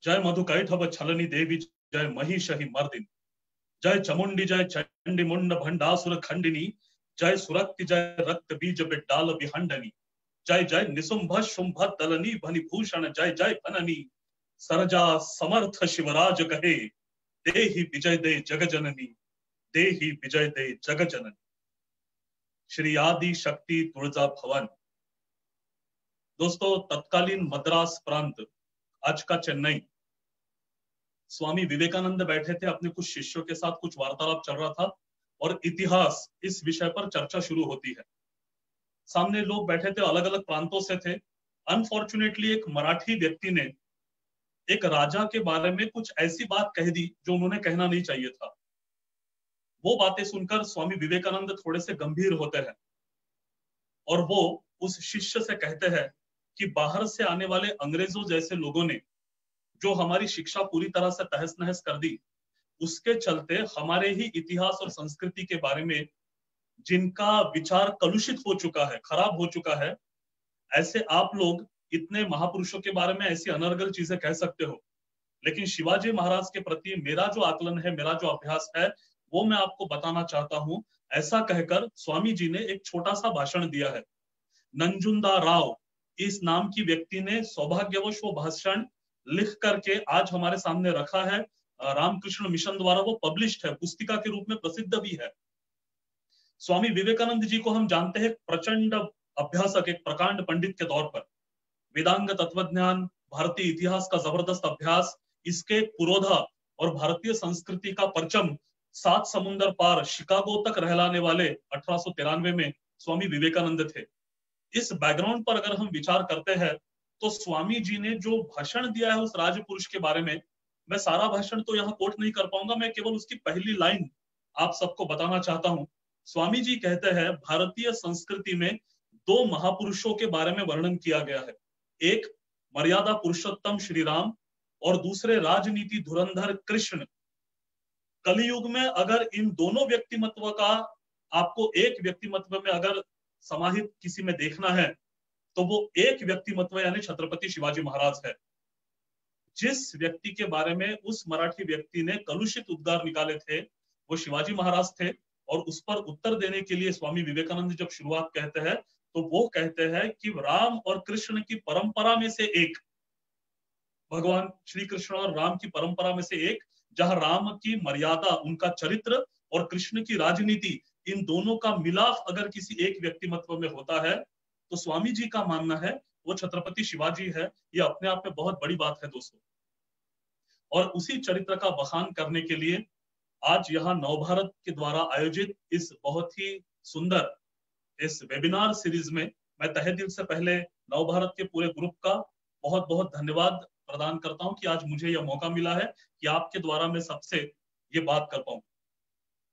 जय मधुकैटभ छलनी देवी जय महिषहि मर्दिनी, जय चामुंडी जय चंडी मुंड भंडासुर खंडिनी, जय सुरक्ति जय रक्त बीज बिड्डाल विहंडनी, जय जय निशुंभ शुंभ दलनी भनि भूषण जय जय फननी, सरजा समर्थ शिवराज कहे देहि विजय दे जग जननी, देहि विजय दे जग जननी। श्री आदि शक्ति तुळजा भवन। दोस्तों, तत्कालीन मद्रास प्रांत, आज का चेन्नई, स्वामी विवेकानंद बैठे थे अपने कुछ शिष्यों के साथ, कुछ वार्तालाप चल रहा था और इतिहास इस विषय पर चर्चा शुरू होती है। सामने लोग बैठे थे, अलग अलग प्रांतों से थे। अनफॉर्चुनेटली एक मराठी व्यक्ति ने एक राजा के बारे में कुछ ऐसी बात कह दी जो उन्होंने कहना नहीं चाहिए था। वो बातें सुनकर स्वामी विवेकानंद थोड़े से गंभीर होते हैं और वो उस शिष्य से कहते हैं कि बाहर से आने वाले अंग्रेजों जैसे लोगों ने जो हमारी शिक्षा पूरी तरह से तहस नहस कर दी, उसके चलते हमारे ही इतिहास और संस्कृति के बारे में जिनका विचार कलुषित हो चुका है, खराब हो चुका है, ऐसे आप लोग इतने महापुरुषों के बारे में ऐसी अनर्गल चीजें कह सकते हो। लेकिन शिवाजी महाराज के प्रति मेरा जो आकलन है, मेरा जो अभ्यास है, वो मैं आपको बताना चाहता हूं। ऐसा कहकर स्वामी जी ने एक छोटा सा भाषण दिया है। नंजुंदा राव इस नाम की व्यक्ति ने सौभाग्यवश वो भाषण लिख करके आज हमारे सामने रखा है। रामकृष्ण मिशन द्वारा वो पब्लिश्ड है, पुस्तिका के रूप में प्रसिद्ध भी है। स्वामी विवेकानंद जी को हम जानते हैं प्रचंड अभ्यासक, एक प्रकांड पंडित के तौर पर। वेदांग तत्वज्ञान, भारतीय इतिहास का जबरदस्त अभ्यास, इसके पुरोधा और भारतीय संस्कृति का परचम 7 समुंदर पार शिकागो तक रहलाने वाले 1893 में स्वामी विवेकानंद थे। इस बैकग्राउंड पर अगर हम विचार करते हैं तो स्वामी जी ने जो भाषण दिया है उस राजपुरुष के बारे में, मैं सारा भाषण तो यहाँ कोट नहीं कर पाऊंगा, मैं केवल उसकी पहली लाइन आप सबको बताना चाहता हूं। स्वामी जी कहते हैं भारतीय संस्कृति में 2 महापुरुषों के बारे में वर्णन किया गया है। एक मर्यादा पुरुषोत्तम श्री राम और दूसरे राजनीति धुरंधर कृष्ण। कलियुग में अगर इन दोनों व्यक्तिमत्व का आपको एक व्यक्तिमत्व में अगर समाहित किसी में देखना है तो वो एक व्यक्तिमत्व यानी छत्रपति शिवाजी महाराज है। जिस व्यक्ति के बारे में उस मराठी व्यक्ति ने कलुषित उद्गार निकाले थे वो शिवाजी महाराज थे। और उस पर उत्तर देने के लिए स्वामी विवेकानंद जब शुरुआत कहते हैं तो वो कहते हैं कि राम और कृष्ण की परंपरा में से एक, भगवान श्री कृष्ण और राम की परंपरा में से एक, जहां राम की मर्यादा, उनका चरित्र और कृष्ण की राजनीति, इन दोनों का मिलाप अगर किसी एक व्यक्तिमत्व में होता है तो स्वामी जी का मानना है वो छत्रपति शिवाजी है। ये अपने आप में बहुत बड़ी बात है दोस्तों। और उसी चरित्र का बखान करने के लिए आज यहाँ नवभारत के द्वारा आयोजित इस बहुत ही सुंदर इस वेबिनार सीरीज में मैं तहे दिल से पहले नवभारत के पूरे ग्रुप का बहुत बहुत धन्यवाद प्रदान करता हूं कि आज मुझे यह मौका मिला है कि आपके द्वारा मैं सबसे ये बात कर पाऊं।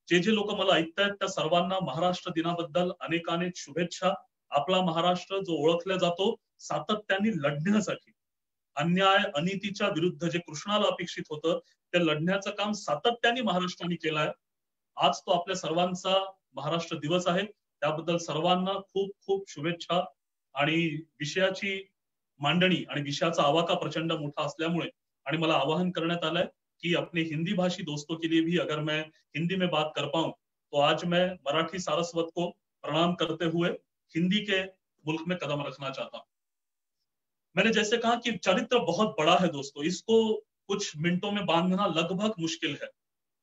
जे जे लोक मला ऐकतायत त्या सर्वांना महाराष्ट्र दिनाबद्दल अनेकानेक शुभेच्छा। आपला महाराष्ट्र जो ओळखला जातो सातत्याने लढण्यासाठी, अन्याय अनितीच्या विरुद्ध जे कृष्णाला अपेक्षित होतं ते लढण्याचं काम सातत्याने महाराष्ट्राने केलंय। आज तो आपल्या सर्वांचा महाराष्ट्र दिवस आहे, त्याबद्दल सर्वांना खूप खूप शुभेच्छा। आणि विषयाची मांडणी आणि विषयाचा आवाका प्रचंड मोठा असल्यामुळे आणि मला आवाहन करण्यात आलंय कि अपने हिंदी भाषी दोस्तों के लिए भी अगर मैं हिंदी में बात कर पाऊं तो आज मैं मराठी सारस्वत को प्रणाम करते हुए हिंदी के मुल्क में कदम रखना चाहता हूं। मैंने जैसे कहा कि चरित्र बहुत बड़ा है दोस्तों, इसको कुछ मिनटों में बांधना लगभग मुश्किल है।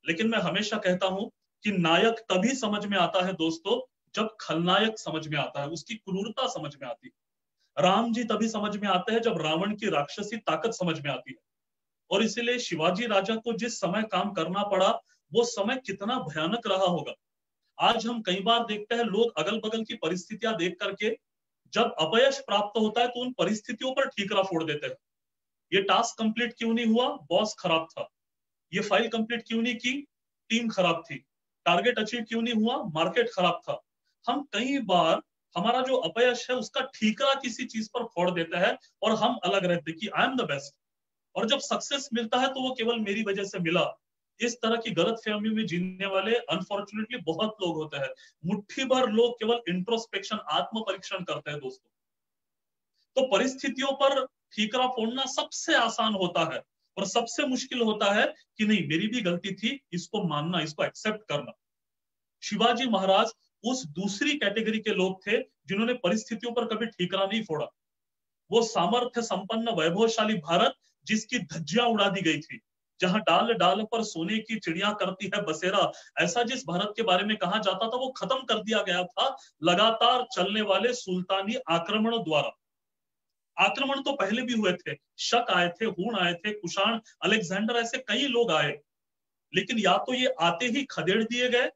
लेकिन मैं हमेशा कहता हूं कि नायक तभी समझ में आता है दोस्तों जब खलनायक समझ में आता है, उसकी क्रूरता समझ में आती है। राम जी तभी समझ में आते हैं जब रावण की राक्षसी ताकत समझ में आती है। और इसीलिए शिवाजी राजा को जिस समय काम करना पड़ा वो समय कितना भयानक रहा होगा। आज हम कई बार देखते हैं लोग अगल बगल की परिस्थितियां देख करके जब अपयश प्राप्त होता है तो उन परिस्थितियों पर ठीकरा फोड़ देते हैं। ये टास्क कंप्लीट क्यों नहीं हुआ, बॉस खराब था। ये फाइल कंप्लीट क्यों नहीं की, टीम खराब थी। टारगेट अचीव क्यों नहीं हुआ, मार्केट खराब था। हम कई बार हमारा जो अपयश है उसका ठीकरा किसी चीज पर फोड़ देते हैं और हम अलग रहते कि आई एम द बेस्ट। और जब सक्सेस मिलता है तो वो केवल मेरी वजह से मिला। इस तरह की गलतफहमी में जीने वाले अनफॉर्चुनेटली बहुत लोग होते हैं। मुट्ठी भर लोग केवल इंट्रोस्पेक्शन, आत्म परीक्षण करते हैं दोस्तों। तो परिस्थितियों पर ठीकरा फोड़ना सबसे आसान होता है और सबसे मुश्किल होता है कि नहीं मेरी भी गलती थी, इसको मानना, इसको एक्सेप्ट करना। शिवाजी महाराज उस दूसरी कैटेगरी के लोग थे जिन्होंने परिस्थितियों पर कभी ठीकरा नहीं फोड़ा। वो सामर्थ्य संपन्न वैभवशाली भारत जिसकी धज्जियां उड़ा दी गई थी, जहां डाल डाल पर सोने की चिड़िया करती है बसेरा, ऐसा जिस भारत के बारे में कहा जाता था वो खत्म कर दिया गया था लगातार चलने वाले सुल्तानी आक्रमणों द्वारा। आक्रमण तो पहले भी हुए थे, शक आए थे, हूण आए थे, कुषाण, अलेक्जेंडर, ऐसे कई लोग आए, लेकिन या तो ये आते ही खदेड़ दिए गए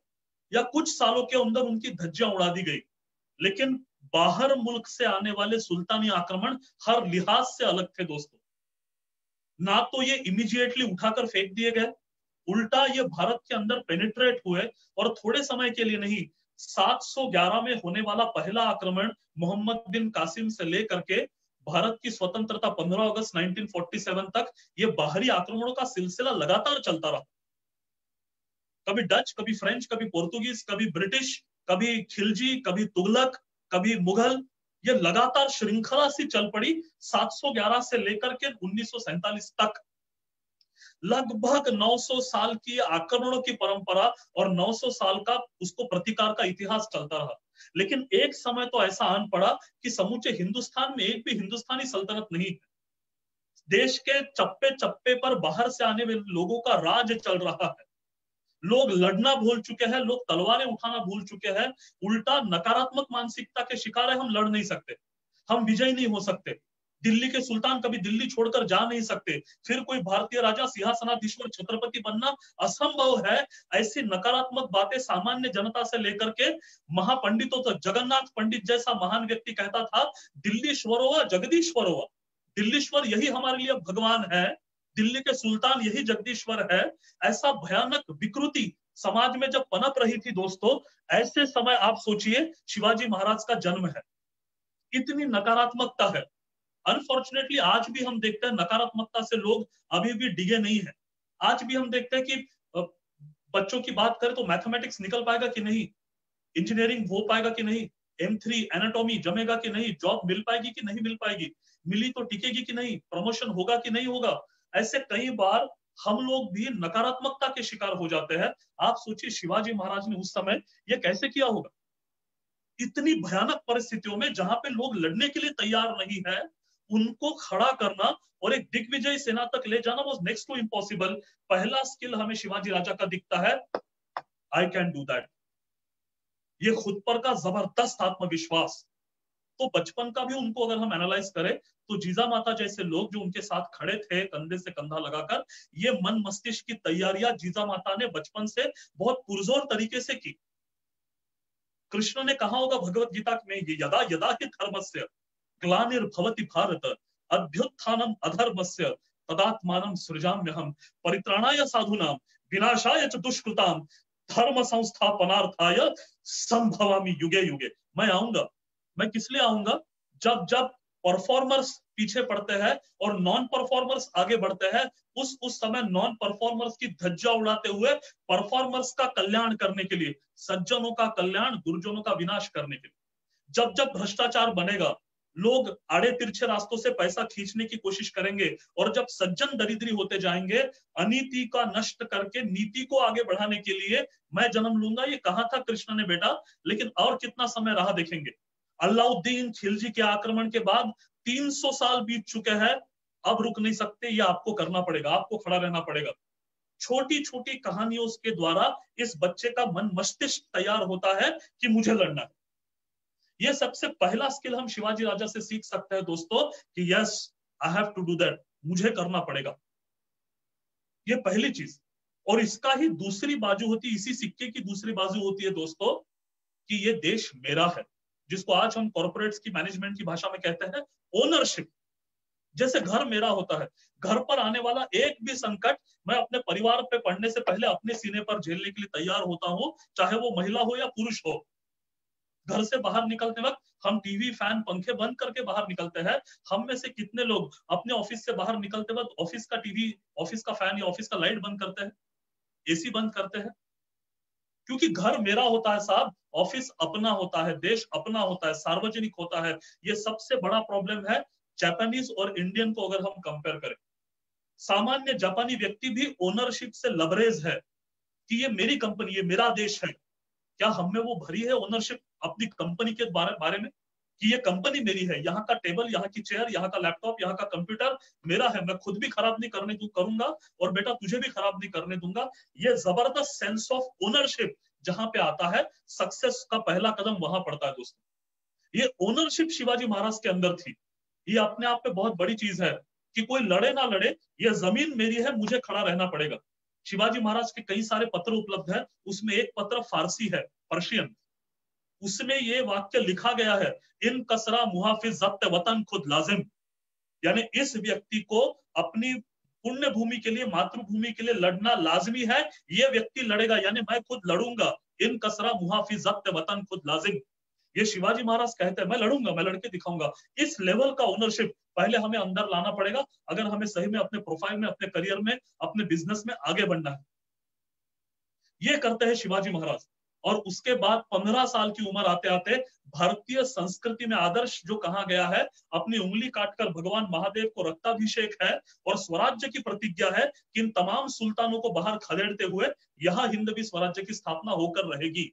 या कुछ सालों के अंदर उनकी धज्जियां उड़ा दी गई। लेकिन बाहर मुल्क से आने वाले सुल्तानी आक्रमण हर लिहाज से अलग थे दोस्तों। ना तो ये इमीडिएटली उठाकर फेंक दिए गए, उल्टा ये भारत के अंदर पेनिट्रेट हुए, और थोड़े समय के लिए नहीं, 711 में होने वाला पहला आक्रमण मोहम्मद बिन कासिम से लेकर के भारत की स्वतंत्रता 15 अगस्त 1947 तक ये बाहरी आक्रमणों का सिलसिला लगातार चलता रहा। कभी डच, कभी फ्रेंच, कभी पोर्तुगीज, कभी ब्रिटिश, कभी खिलजी, कभी तुगलक, कभी मुगल, ये लगातार श्रृंखला सी चल पड़ी 711 से लेकर के 1947 तक। लगभग 900 साल की आक्रमणों की परंपरा और 900 साल का उसको प्रतिकार का इतिहास चलता रहा। लेकिन एक समय तो ऐसा आन पड़ा कि समूचे हिंदुस्तान में एक भी हिंदुस्तानी सल्तनत नहीं है। देश के चप्पे चप्पे पर बाहर से आने वाले लोगों का राज चल रहा है। लोग लड़ना भूल चुके हैं, लोग तलवारें उठाना भूल चुके हैं, उल्टा नकारात्मक मानसिकता के शिकार है। हम लड़ नहीं सकते, हम विजयी नहीं हो सकते, दिल्ली के सुल्तान कभी दिल्ली छोड़कर जा नहीं सकते, फिर कोई भारतीय राजा सिंहासनाधीश्वर छत्रपति बनना असंभव है। ऐसी नकारात्मक बातें सामान्य जनता से लेकर के महापंडितों तक, जगन्नाथ पंडित जैसा महान व्यक्ति कहता था, दिल्लीश्वर हुआ जगदीश्वर हुआ, दिल्लीश्वर यही हमारे लिए भगवान है, दिल्ली के सुल्तान यही जगदीश्वर है। ऐसा भयानक विकृति समाज में जब पनप रही थी दोस्तों, ऐसे समय आप सोचिए शिवाजी महाराज का जन्म है, इतनी नकारात्मकता है। अनफॉर्चुनेटली आज भी हम देखते हैं नकारात्मकता से लोग अभी भी डिगे नहीं है। आज भी हम देखते हैं कि बच्चों की बात करें तो मैथमेटिक्स निकल पाएगा कि नहीं, इंजीनियरिंग हो पाएगा कि नहीं, M3 एनाटॉमी जमेगा कि नहीं, जॉब मिल पाएगी कि नहीं मिल पाएगी, मिली तो टिकेगी कि नहीं, प्रमोशन होगा कि नहीं होगा। ऐसे कई बार हम लोग भी नकारात्मकता के शिकार हो जाते हैं। आप सोचिए शिवाजी महाराज ने उस समय ये कैसे किया होगा। इतनी भयानक परिस्थितियों में जहां पे लोग लड़ने के लिए तैयार नहीं है, उनको खड़ा करना और एक दिग्विजय सेना तक ले जाना वाज नेक्स्ट टू इम्पॉसिबल। पहला स्किल हमें शिवाजी राजा का दिखता है, आई कैन डू दैट। ये खुद पर का जबरदस्त आत्मविश्वास। तो बचपन का भी उनको अगर हम एनालाइज करें तो जीजा माता जैसे लोग जो उनके साथ खड़े थे कंधे से कंधा लगाकर, ये मन मस्तिष्क की तैयारियां जीजा माता ने बचपन से बहुत पुरजोर तरीके से की। कृष्ण ने कहा होगा भगवत गीता में, यदा यदा हि धर्मस्य ग्लानिर्भवति भारत अभ्युत्थानम अधर्मस्य तदात्मानं सृजाम्यहम् परित्राणाय साधूनां विनाशाय च दुष्कृतां धर्म संस्थापनार्थाय संभवामि युगे युगे। मैं आऊंगा, मैं किस लिए आऊंगा, जब जब परफॉर्मर्स पीछे पड़ते हैं और नॉन परफॉर्मर्स आगे बढ़ते हैं, उस समय नॉन परफॉर्मर्स की धज्जा उड़ाते हुए परफॉर्मर्स का कल्याण करने के लिए, सज्जनों का कल्याण दुर्जनों का विनाश करने के लिए। जब जब भ्रष्टाचार बनेगा, लोग आड़े तिरछे रास्तों से पैसा खींचने की कोशिश करेंगे, और जब सज्जन दरिद्री होते जाएंगे, अनीति का नष्ट करके नीति को आगे बढ़ाने के लिए मैं जन्म लूंगा, ये कहा था कृष्ण ने बेटा। लेकिन और कितना समय रहा देखेंगे। अलाउद्दीन खिलजी के आक्रमण के बाद 300 साल बीत चुके हैं, अब रुक नहीं सकते, ये आपको करना पड़ेगा, आपको खड़ा रहना पड़ेगा। छोटी छोटी कहानियों के द्वारा इस बच्चे का मन मस्तिष्क तैयार होता है कि मुझे लड़ना है। ये सबसे पहला स्किल हम शिवाजी राजा से सीख सकते हैं दोस्तों कि yes I have to do that, मुझे करना पड़ेगा। ये पहली चीज। और इसका ही दूसरी बाजू होती है, इसी सिक्के की दूसरी बाजू होती है दोस्तों कि ये देश मेरा है, जिसको आज हम कॉर्पोरेट्स की मैनेजमेंट की भाषा में कहते हैं ओनरशिप। जैसे घर मेरा होता है, घर पर आने वाला एक भी संकट मैं अपने परिवार पे पड़ने से पहले अपने सीने पर झेलने के लिए तैयार होता हूं, चाहे वो महिला हो या पुरुष हो। घर से बाहर निकलते वक्त हम टीवी फैन पंखे बंद करके बाहर निकलते हैं। हम में से कितने लोग अपने ऑफिस से बाहर निकलते वक्त ऑफिस का टीवी, ऑफिस का फैन या ऑफिस का लाइट बंद करते हैं, एसी बंद करते हैं? क्योंकि घर मेरा होता है साहब, ऑफिस अपना होता है, देश अपना होता है, सार्वजनिक होता है। ये सबसे बड़ा प्रॉब्लम है जापानीज और इंडियन को अगर हम कंपेयर करें। सामान्य जापानी व्यक्ति भी ओनरशिप से लबरेज है कि ये मेरी कंपनी, ये मेरा देश है। क्या हम में वो भरी है ओनरशिप अपनी कंपनी के बारे में कि ये कंपनी मेरी है, यहाँ का टेबल, यहाँ की चेयर, यहाँ का लैपटॉप, यहाँ का कंप्यूटर मेरा है, मैं खुद भी खराब नहीं करने करूंगा और बेटा तुझे भी खराब नहीं करने दूंगा। ये जबरदस्त सेंस ऑफ ओनरशिप जहां पे आता है, सक्सेस का पहला कदम वहां पड़ता है दोस्तों। ये ओनरशिप शिवाजी महाराज के अंदर थी। ये अपने आप में बहुत बड़ी चीज है कि कोई लड़े ना लड़े, ये जमीन मेरी है, मुझे खड़ा रहना पड़ेगा। शिवाजी महाराज के कई सारे पत्र उपलब्ध है, उसमें एक पत्र फारसी है, पर्शियन। उसमें ये वाक्य लिखा गया है, इन कसरा मुहाफिज जब्त वतन खुद लाजिम, यानी इस व्यक्ति को अपनी पुण्य भूमि के लिए, मातृभूमि के लिए लड़ना लाजमी है। ये व्यक्ति लड़ेगा, यानी मैं खुद लड़ूंगा। इन कसरा मुहाफिज जब्त वतन खुद लाजिम, ये शिवाजी महाराज कहते हैं, मैं लड़ूंगा, मैं लड़के दिखाऊंगा। इस लेवल का ओनरशिप पहले हमें अंदर लाना पड़ेगा अगर हमें सही में अपने प्रोफाइल में, अपने करियर में, अपने बिजनेस में आगे बढ़ना है। ये करते हैं शिवाजी महाराज। और उसके बाद 15 साल की उम्र आते आते भारतीय संस्कृति में आदर्श जो कहा गया है, अपनी उंगली काटकर भगवान महादेव को रक्ताभिषेक है और स्वराज्य की प्रतिज्ञा है कि इन तमाम सुल्तानों को बाहर खदेड़ते हुए यहां हिंदवी स्वराज्य की स्थापना होकर रहेगी।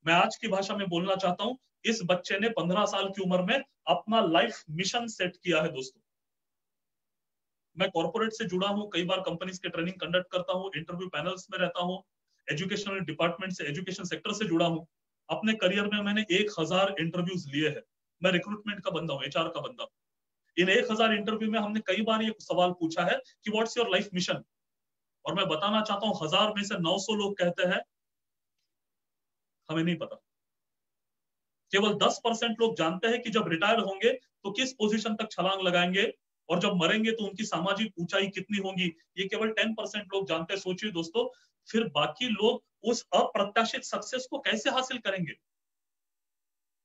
मैं आज की भाषा में बोलना चाहता हूं, इस बच्चे ने 15 साल की उम्र में अपना लाइफ मिशन सेट किया है दोस्तों। मैं कॉर्पोरेट से जुड़ा हूं, कई बार कंपनीज के ट्रेनिंग कंडक्ट करता हूं, इंटरव्यू पैनल्स में रहता हूं, एजुकेशनल डिपार्टमेंट से, एजुकेशन सेक्टर से जुड़ा हूं। अपने करियर में मैंने 1000 इंटरव्यूज लिए हैं। मैं रिक्रूटमेंट का बंदा हूं, एचआर का बंदा। इन 1000 इंटरव्यू में हमने कई बार ये सवाल पूछा है कि व्हाट्स योर लाइफ मिशन, और मैं बताना चाहता हूं 1000 में से 900 लोग कहते हैं हमें नहीं पता। केवल 10% लोग जानते हैं कि जब रिटायर होंगे तो किस पोजीशन तक छलांग लगाएंगे और जब मरेंगे तो उनकी सामाजिक ऊंचाई कितनी होगी। ये केवल 10% लोग जानते हैं। सोचिए दोस्तों, फिर बाकी लोग उस अप्रत्याशित सक्सेस को कैसे हासिल करेंगे।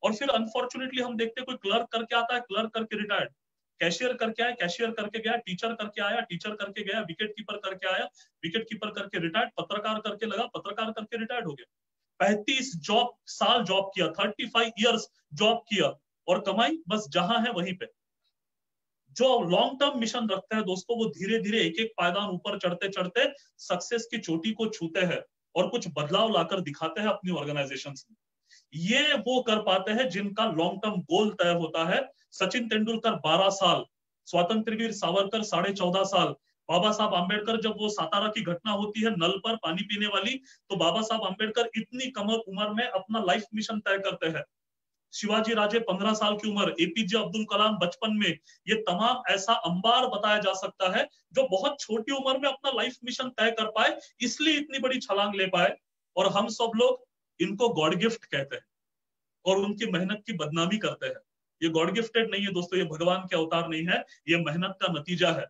और फिर अनफॉर्चुनेटली हम देखते हैं कोई क्लर्क करके आता है, क्लर्क करके रिटायर्ड, कैशियर करके आया, कैशियर करके गया, टीचर करके आया, टीचर करके गया, विकेट कीपर करके आया, विकेट कीपर करके रिटायर्ड, पत्रकार करके लगा, पत्रकार करके रिटायर्ड हो गया। 35 साल जॉब किया, 35 इयर्स जॉब किया और कमाई बस जहां है वहीं पे। जो लॉन्ग टर्म मिशन रखते हैं दोस्तों, वो धीरे धीरे एक एक पायदान ऊपर चढ़ते चढ़ते सक्सेस की चोटी को छूते हैं और कुछ बदलाव लाकर दिखाते हैं अपनी ऑर्गेनाइजेशन में। ये वो कर पाते हैं जिनका लॉन्ग टर्म गोल तय होता है। सचिन तेंदुलकर 12 साल, स्वतंत्रवीर सावरकर 14.5 साल, बाबा साहब आंबेडकर, जब वो सातारा की घटना होती है नल पर पानी पीने वाली, तो बाबा साहब आंबेडकर इतनी कम उम्र में अपना लाइफ मिशन तय करते हैं। शिवाजी राजे 15 साल की उम्र, एपीजे अब्दुल कलाम बचपन में, ये तमाम ऐसा अंबार बताया जा सकता है जो बहुत छोटी उम्र में अपना लाइफ मिशन तय कर पाए, इसलिए इतनी बड़ी छलांग ले पाए। और हम सब लोग इनको गॉड गिफ्ट कहते हैं और उनकी मेहनत की बदनामी करते हैं। ये गॉड गिफ्टेड नहीं है दोस्तों, ये भगवान के अवतार नहीं है, ये मेहनत का नतीजा है।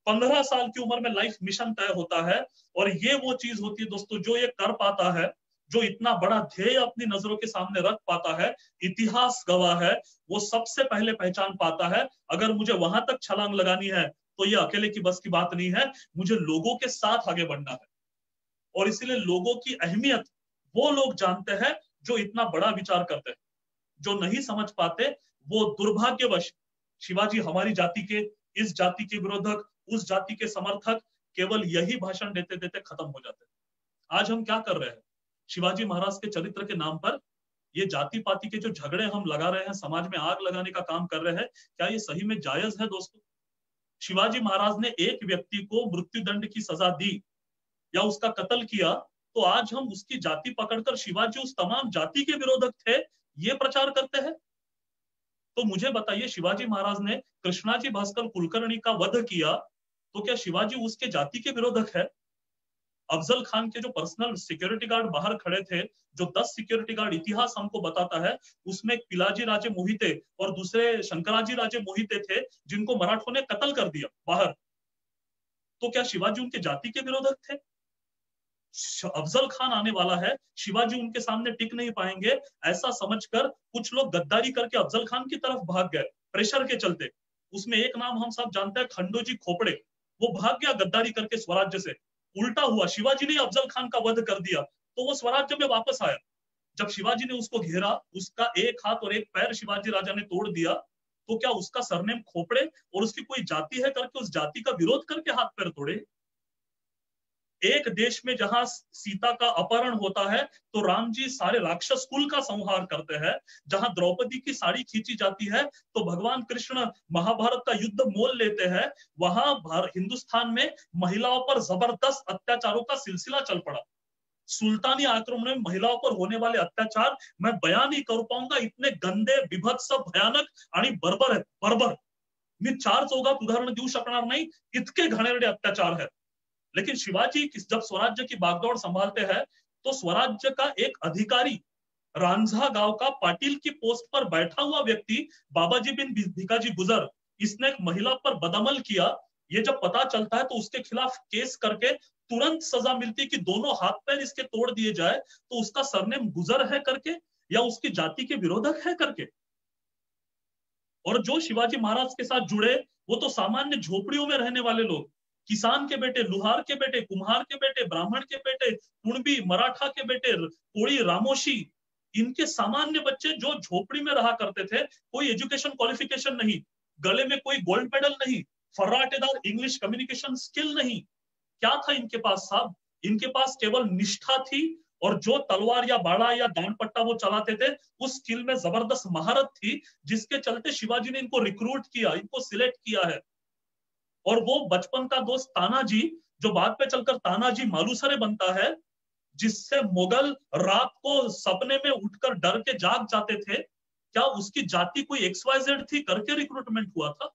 15 साल की उम्र में लाइफ मिशन तय होता है और ये वो चीज होती है दोस्तों, जो ये कर पाता है, जो इतना बड़ा ध्येय अपनी नजरों के सामने रख पाता है, इतिहास गवाह है, वो सबसे पहले पहचान पाता है अगर मुझे वहां तक छलांग लगानी है तो ये अकेले की बस की बात नहीं है, मुझे लोगों के साथ आगे बढ़ना है। और इसीलिए लोगों की अहमियत वो लोग जानते हैं जो इतना बड़ा विचार करते हैं। जो नहीं समझ पाते वो दुर्भाग्यवश शिवाजी हमारी जाति के, इस जाति के विरोधक, उस जाति के समर्थक केवल यही भाषण देते देते खत्म हो जाते हैं। आज हम क्या कर रहे हैं? शिवाजी महाराज के चरित्र के नाम पर ये जाति पाति के जो झगड़े हम लगा रहे हैं, समाज में आग लगाने का काम कर रहे हैं, क्या ये सही में जायज है दोस्तों? शिवाजी महाराज ने एक व्यक्ति को मृत्युदंड की सजा दी या उसका कत्ल किया, तो आज हम उसकी जाति पकड़कर शिवाजी उस तमाम जाति के विरोधक थे ये प्रचार करते हैं। तो मुझे बताइए, शिवाजी महाराज ने कृष्णाजी भास्कर कुलकर्णी का वध किया, तो क्या शिवाजी उसके जाति के विरोधक है? अफजल खान के जो पर्सनल सिक्योरिटी गार्ड बाहर खड़े थे, जो 10 सिक्योरिटी गार्ड इतिहास हमको बताता है, उसमें पिलाजी राजे मोहिते और दूसरे शंकराजी राजे मोहिते थे जिनको मराठों ने कत्ल कर दिया बाहर। तो क्या शिवाजी उनके जाति के विरोधक थे? अफजल खान आने वाला है, शिवाजी उनके सामने टिक नहीं पाएंगे, ऐसा समझकर कुछ लोग गद्दारी करके अफजल खान की तरफ भाग गए प्रेशर के चलते। उसमें एक नाम हम सब जानते हैं, खंडोजी खोपड़े, वो भाग गया गद्दारी करके स्वराज्य से। उल्टा हुआ, शिवाजी ने अफजल खान का वध कर दिया तो वो स्वराज्य में वापस आया। जब शिवाजी ने उसको घेरा, उसका एक हाथ और एक पैर शिवाजी राजा ने तोड़ दिया, तो क्या उसका सरनेम खोपड़े और उसकी कोई जाति है करके उस जाति का विरोध करके हाथ पैर तोड़े? एक देश में जहां सीता का अपहरण होता है तो राम जी सारे राक्षस कुल का संहार करते हैं, जहां द्रौपदी की साड़ी खींची जाती है तो भगवान कृष्ण महाभारत का युद्ध मोल लेते हैं, वहां हिंदुस्तान में महिलाओं पर जबरदस्त अत्याचारों का सिलसिला चल पड़ा। सुल्तानी आक्रमण में महिलाओं पर होने वाले अत्याचार मैं बयान नहीं कर पाऊंगा, इतने गंदे, विभत्स, भयानक आणि बर्बर आहेत, बर्बर। मी 4 चौघात उदाहरण देऊ शकणार नाही, इतके घाणेरडे अत्याचार है। लेकिन शिवाजी जब स्वराज्य की बागडोर संभालते हैं तो स्वराज्य का एक अधिकारी, रांझा गांव का पाटिल की पोस्ट पर बैठा हुआ व्यक्ति बाबाजी बिन भिकाजी गुजर, इसने एक महिला पर बदअमल किया। ये जब पता चलता है तो उसके खिलाफ केस करके तुरंत सजा मिलती कि दोनों हाथ पैर इसके तोड़ दिए जाए, तो उसका सरनेम गुजर है करके या उसकी जाति के विरोधक है करके। और जो शिवाजी महाराज के साथ जुड़े वो तो सामान्य झोपड़ियों में रहने वाले लोग, किसान के बेटे, लुहार के बेटे, कुम्हार के बेटे, ब्राह्मण के बेटे, कुणबी, मराठा के बेटे, कोड़ी, रामोशी, इनके सामान्य बच्चे जो झोपड़ी में रहा करते थे, कोई एजुकेशन क्वालिफिकेशन नहीं, गले में कोई गोल्ड मेडल नहीं, फर्राटेदार इंग्लिश कम्युनिकेशन स्किल नहीं, क्या था इनके पास साहब? इनके पास केवल निष्ठा थी और जो तलवार या बाड़ा या दान पट्टा वो चलाते थे उस स्किल में जबरदस्त महारत थी, जिसके चलते शिवाजी ने इनको रिक्रूट किया, इनको सिलेक्ट किया है। और वो बचपन का दोस्त तानाजी, जो बाद में चलकर तानाजी मालूसरे बनता है, जिससे मुगल रात को सपने में उठकर डर के जाग जाते थे, क्या उसकी जाति कोई XYZ थी करके रिक्रूटमेंट हुआ था?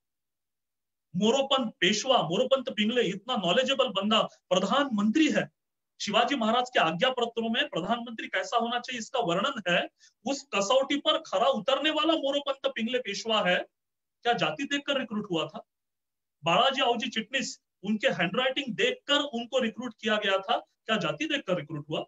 मोरोपंत पेशवा, मोरोपंत पिंगले, इतना नॉलेजेबल बंदा प्रधानमंत्री है। शिवाजी महाराज के आज्ञा पत्रों में प्रधानमंत्री कैसा होना चाहिए इसका वर्णन है। उस कसौटी पर खरा उतरने वाला मोरोपंत पिंगले पेशवा है, क्या जाति देखकर रिक्रूट हुआ था? बालाजी आवजी चिटनिस, उनके हैंडराइटिंग देखकर उनको रिक्रूट किया गया था, क्या जाति देखकर रिक्रूट हुआ?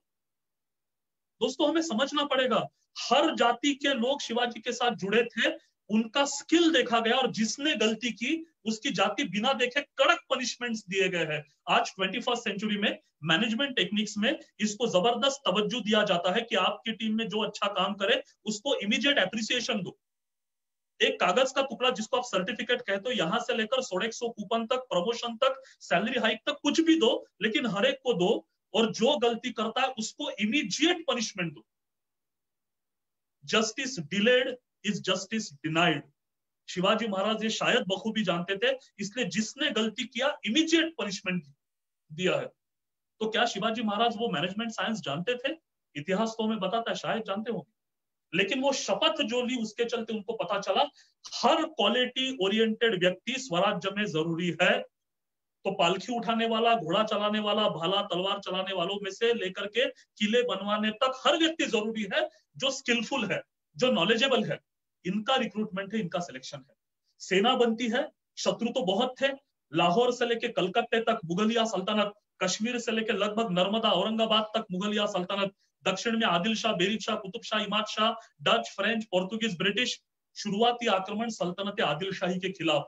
दोस्तों हमें समझना पड़ेगा, हर जाति के लोग शिवाजी के साथ जुड़े थे, उनका स्किल देखा गया और जिसने गलती की उसकी जाति बिना देखे कड़क पनिशमेंट्स दिए गए हैं। आज 21st सेंचुरी में मैनेजमेंट टेक्निक्स में इसको जबरदस्त तवज्जो दिया जाता है कि आपकी टीम में जो अच्छा काम करे उसको इमीडिएट एप्रिसिएशन दो। एक कागज का टुकड़ा जिसको आप सर्टिफिकेट कहते हो, यहां से लेकर 100 कूपन तक, प्रमोशन तक, सैलरी हाइक तक कुछ भी दो, लेकिन हर एक को दो और जो गलती करता है उसको इमीडिएट पनिशमेंट दो। Justice delayed is justice denied. Shivaji Maharaj ये शायद बखूबी जानते थे, इसलिए जिसने गलती किया इमीडिएट पनिशमेंट दिया है। तो क्या शिवाजी महाराज वो मैनेजमेंट साइंस जानते थे? इतिहास तो हमें बताता है शायद जानते होंगे, लेकिन वो शपथ जो ली उसके चलते उनको पता चला हर क्वालिटी ओरिएंटेड व्यक्ति स्वराज्य में जरूरी है। तो पालखी उठाने वाला, घोड़ा चलाने वाला, भाला तलवार चलाने वालों में से लेकर के किले बनवाने तक हर व्यक्ति जरूरी है जो स्किलफुल है, जो नॉलेजेबल है। इनका रिक्रूटमेंट है, इनका सिलेक्शन है। सेना बनती है, शत्रु तो बहुत थे, लाहौर से लेकर कलकत्ते तक मुगलिया सल्तनत, कश्मीर से लेकर लगभग नर्मदा औरंगाबाद तक मुगलिया सल्तनत, दक्षिण में Adil Shah, Barid Shah, Qutb Shah, Imad Shah, Dutch, French, Portuguese, British. शुरुआती आक्रमण सल्तनत आदिल शाही के खिलाफ,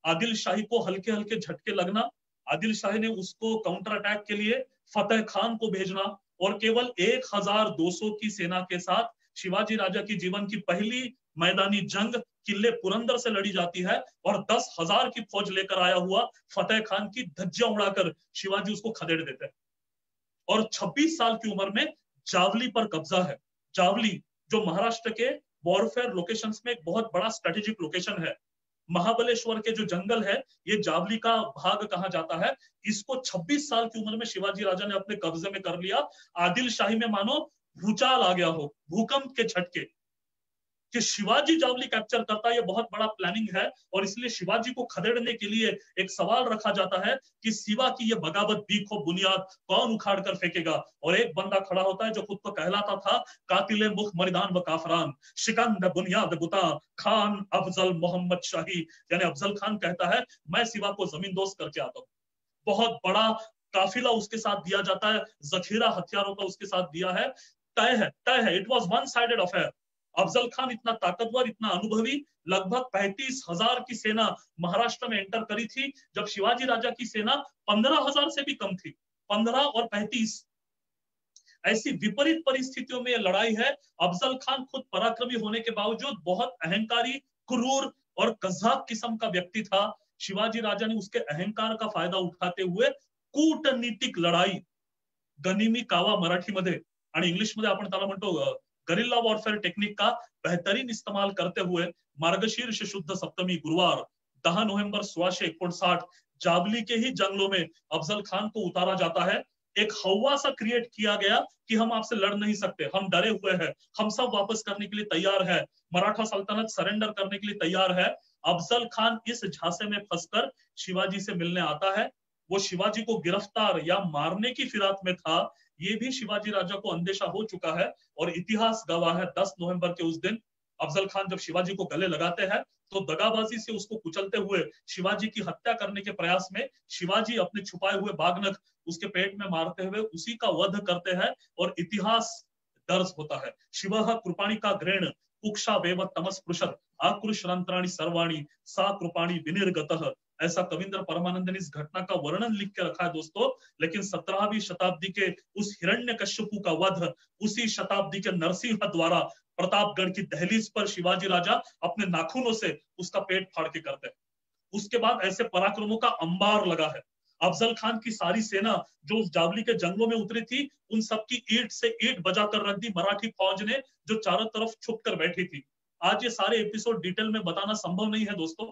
आदिल शाही को हल्के हल्के झटके लगना, आदिल शाही ने उसको काउंटर अटैक के लिए फतेह खान को भेजना और केवल 1200 की सेना के साथ शिवाजी राजा की जीवन की पहली मैदानी जंग किले पुरंदर से लड़ी जाती है और 10,000 की फौज लेकर आया हुआ फतेह खान की धज्जियां उड़ाकर शिवाजी उसको खदेड़ देते हैं। और 26 साल की उम्र में जावली पर कब्जा है। जावली जो महाराष्ट्र के वॉरफेयर लोकेशंस में एक बहुत बड़ा स्ट्रेटेजिक लोकेशन है। महाबलेश्वर के जो जंगल है ये जावली का भाग कहा जाता है। इसको 26 साल की उम्र में शिवाजी राजा ने अपने कब्जे में कर लिया। आदिल शाही में मानो भूचाल आ गया हो, भूकंप के झटके, कि शिवाजी जावली कैप्चर करता है, ये बहुत बड़ा प्लानिंग है। और इसलिए शिवाजी को खदेड़ने के लिए एक सवाल रखा जाता है कि शिवा की ये बगावत बीखो बुनियाद कौन उखाड़ कर फेंकेगा। और एक बंदा खड़ा होता है जो खुद को कहलाता था कातिले मुख मरिदान व काफरान, शिकंद बुनियाद बुता खान अफजल मोहम्मद शाही, यानी अफजल खान कहता है मैं शिवा को जमीन दोस्त करके आता हूँ। बहुत बड़ा काफिला उसके साथ दिया जाता है, जखीरा हथियारों का उसके साथ दिया है। तय है। It was one sided affair. Afzal Khan इतना ताकतवर, इतना अनुभवी, लगभग 35,000 की सेना महाराष्ट्र में एंटर करी थी, जब शिवाजी राजा की सेना 15,000 से भी कम थी। 15 और 35, ऐसी विपरीत परिस्थितियों में यह लड़ाई है। अफजल खान खुद पराक्रमी होने के बावजूद बहुत अहंकारी, क्रूर, और कज़ाक किस्म का व्यक्ति था। शिवाजी राजा ने उसके अहंकार का फायदा उठाते हुए कूटनीतिक लढाई, गनिमी कावा मराठीमध्ये आणि इंग्लिशमध्ये आपण त्याला म्हणतो गरिल्ला वॉरफेअर टेक्निक का बेहतरीन इस्तेमाल करते हुए मार्गशीर्ष शुद्ध सप्तमी गुरुवार 10 नवंबर 1659 जावली के ही जंगलों में अफजल खान को उतारा जाता है। एक हवा सा क्रिएट किया गया कि हम आपसे लड़ नहीं सकते, हम डरे हुए हैं, हम सब वापस करने के लिए तैयार है, मराठा सल्तनत सरेंडर करने के लिए तैयार है। अफजल खान इस झांसे में फंसकर शिवाजी से मिलने आता है। वो शिवाजी को गिरफ्तार या मारने की फिराक में था, ये भी शिवाजी राजा को अंदेशा हो चुका है। और इतिहास गवाह है 10 नवंबर के उस दिन अफजल खान जब शिवाजी को गले लगाते हैं तो दगाबाजी से उसको कुचलते हुए शिवाजी की हत्या करने के प्रयास में शिवाजी अपने छुपाए हुए बागनख उसके पेट में मारते हुए उसी का वध करते हैं और इतिहास दर्ज होता है। शिवः कृपाणिका ग्रेण कुक्षा वेव तमस्पृशत आक्रुशरंत्राणि सर्वाणि सा कृपाणि विनिर्गतः, ऐसा कविंद्र परमानंद ने इस घटना का वर्णन लिख के रखा है दोस्तों। लेकिन 17वीं शताब्दी के उस हिरण्यकश्यपु का वध उसी शताब्दी के नरसिंह द्वारा प्रतापगढ़ की दहलीज पर शिवाजी राजा अपने नाखूनों से उसका पेट फाड़ के करते हैं। उसके बाद ऐसे पराक्रमों का अंबार लगा है। अफजल खान की सारी सेना जो उस जावली के जंगलों में उतरी थी, उन सबकी ईंट से ईंट बजाकर रख दी मराठी फौज ने, जो चारों तरफ छुप कर बैठी थी। आज ये सारे एपिसोड डिटेल में बताना संभव नहीं है दोस्तों,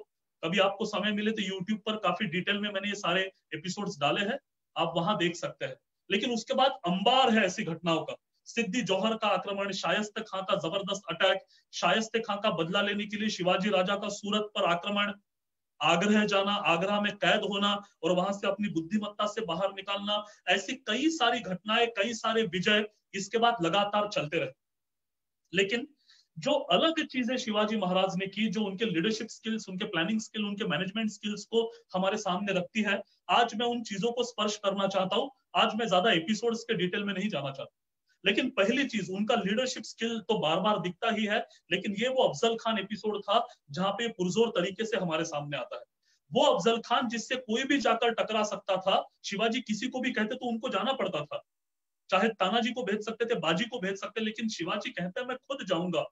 कभी आपको समय मिले तो यूट्यूब पर काफी डिटेल में मैंने ये सारे एपिसोड्स डाले हैं, आप वहां देख सकते हैं। लेकिन उसके बाद अंबार है ऐसी घटनाओं का। सिद्दी जौहर का आक्रमण, शायस्ते खां का जबरदस्त अटैक, शायस्ते खां का बदला लेने के लिए शिवाजी राजा का सूरत पर आक्रमण, आगरा जाना, आगरा में कैद होना और वहां से अपनी बुद्धिमत्ता से बाहर निकालना, ऐसी कई सारी घटनाएं, कई सारे विजय इसके बाद लगातार चलते रहे। लेकिन जो अलग चीजें शिवाजी महाराज ने की, जो उनके लीडरशिप स्किल्स, उनके प्लानिंग स्किल, उनके मैनेजमेंट स्किल्स को हमारे सामने रखती है, आज मैं उन चीजों को स्पर्श करना चाहता हूं। आज मैं ज्यादा एपिसोड्स के डिटेल में नहीं जाना चाहता, लेकिन पहली चीज उनका लीडरशिप स्किल तो बार बार दिखता ही है, लेकिन ये वो अफजल खान एपिसोड था जहां पे पुरजोर तरीके से हमारे सामने आता है। वो अफजल खान जिससे कोई भी जाकर टकरा सकता था, शिवाजी किसी को भी कहते तो उनको जाना पड़ता था, चाहे तानाजी को भेज सकते थे, बाजी को भेज सकते, लेकिन शिवाजी कहते हैं मैं खुद जाऊंगा।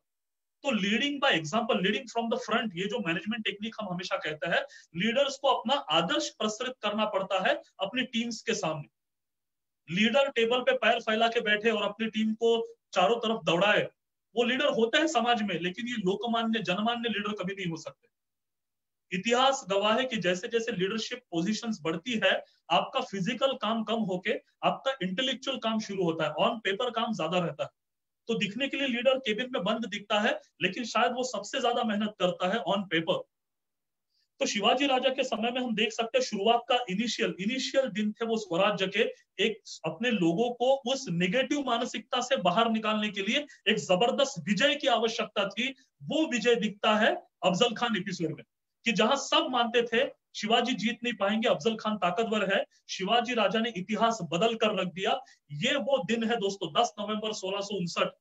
तो leading by example, leading from the front, ये जो मैनेजमेंट टेक्निक हम हमेशा कहते हैं, लीडर्स को अपना आदर्श प्रस्तुत करना पड़ता है अपनी टीम्स के सामने। लीडर टेबल पे पैर फैला के बैठे और अपनी टीम को चारों तरफ दौड़ाए, वो लीडर होता है समाज में, लेकिन ये लोकमान्य जनमान्य लीडर कभी नहीं हो सकते। इतिहास गवाह है कि जैसे जैसे लीडरशिप पोजीशंस बढ़ती है, आपका फिजिकल काम कम होके आपका इंटेलेक्चुअल काम शुरू होता है, ऑन पेपर काम ज्यादा रहता है। तो दिखने के लिए लीडर केबिन में बंद दिखता है, लेकिन शायद वो सबसे ज्यादा मेहनत करता है ऑन पेपर। तो शिवाजी राजा के समय में हम देख सकते हैं शुरुआत का इनिशियल दिन थे वो स्वराज्य के, एक अपने लोगों को उस नेगेटिव मानसिकता से बाहर निकालने के लिए एक जबरदस्त विजय की आवश्यकता थी। वो विजय दिखता है अफजल खान एपिसोड में, कि जहां सब मानते थे शिवाजी जीत नहीं पाएंगे, अफजल खान ताकतवर है, शिवाजी राजा ने इतिहास बदल कर रख दिया। ये वो दिन है दोस्तों 10 नवंबर 1659,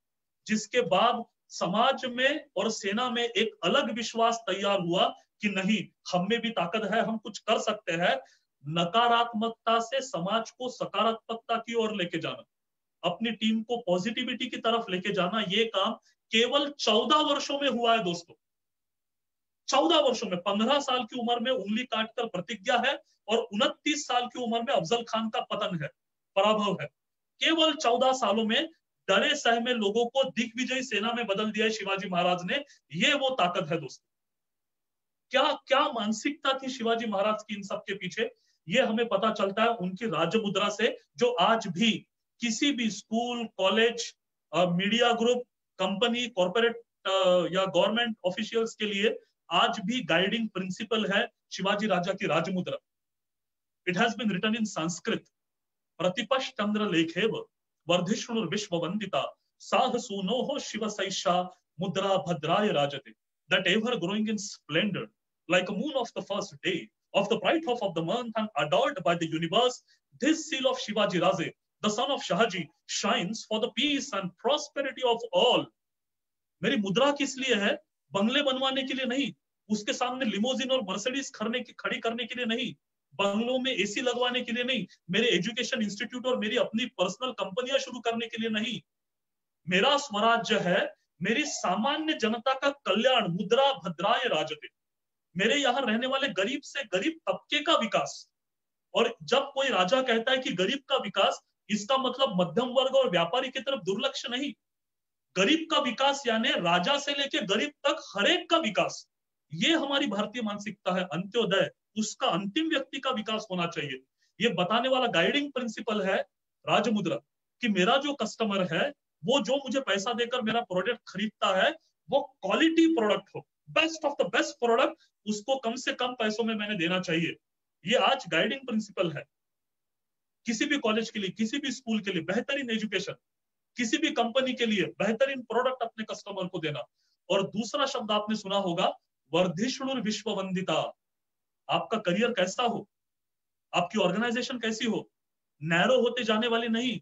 जिसके बाद समाज में और सेना में एक अलग विश्वास तैयार हुआ कि नहीं, हम में भी ताकत है, हम कुछ कर सकते हैं। नकारात्मकता से समाज को सकारात्मकता की ओर लेके जाना, अपनी टीम को पॉजिटिविटी की तरफ लेके जाना, ये काम केवल 14 वर्षों में हुआ है दोस्तों। 14 वर्षों में, 15 साल की उम्र में उंगली काटकर प्रतिज्ञा है और 29 साल की उम्र में अफजल खान का पतन है, पराभव है। केवल 14 सालों में डरे सहमे लोगों को दिग्विजयी सेना में बदल दिया है शिवाजी महाराज ने। ये वो ताकत है दोस्तों। क्या क्या मानसिकता थी शिवाजी महाराज की इन सब के पीछे, ये हमें पता चलता है उनकी राजमुद्रा से, जो आज भी किसी भी school, college, media group, company, corporate या गवर्नमेंट ऑफिशियल्स के लिए आज भी गाइडिंग प्रिंसिपल है शिवाजी राजा की राजमुद्रा। It has been written in Sanskrit, प्रतिपश्चंद्र लेखेव वर्धिष्णुर विश्ववंदिता साहसूनो शिव सैषा मुद्रा भद्राय राजते, that ever growing in splendor like a moon of the first day of the bright half of the month and adored by the universe, this seal of Shivaji Raje, the son of Shahaji, shines for the peace and prosperity of all. मेरी मुद्रा किस लिए है? बंगले बनवाने के लिए नहीं, उसके सामने लिमोजिन और मर्सिडीज खड़ी करने के लिए नहीं, बंगलों में एसी लगवाने के लिए नहीं, मेरे एजुकेशन इंस्टीट्यूट और मेरी अपनी पर्सनल कंपनियां शुरू करने के लिए नहीं। मेरा स्वराज्य है मेरी सामान्य जनता का कल्याण, मुद्रा भद्राय राजते। मेरे यहाँ रहने वाले गरीब से गरीब तबके का विकास। और जब कोई राजा कहता है कि गरीब का विकास, इसका मतलब मध्यम वर्ग और व्यापारी की तरफ दुर्लक्ष्य नहीं। गरीब का विकास यानी राजा से लेके गरीब तक हर एक का विकास। ये हमारी भारतीय मानसिकता है। अंत्योदय, उसका अंतिम व्यक्ति का विकास होना चाहिए। ये बताने वाला गाइडिंग प्रिंसिपल है राजमुद्रा, कि मेरा जो कस्टमर है, वो जो मुझे पैसा देकर मेरा प्रोडक्ट खरीदता है, वो क्वालिटी प्रोडक्ट हो, best of the best product, उसको कम से कम पैसों में मैंने देना चाहिए। ये आज गाइडिंग प्रिंसिपल है किसी भी कॉलेज के लिए, किसी भी स्कूल के लिए बेहतरीन एजुकेशन, किसी भी कंपनी के लिए बेहतरीन प्रोडक्ट अपने कस्टमर को देना। और दूसरा शब्द आपने सुना होगा, वर्धिष्णुर विश्ववंदिता। आपका करियर कैसा हो, आपकी ऑर्गेनाइजेशन कैसी हो, नैरो होते जाने वाली नहीं,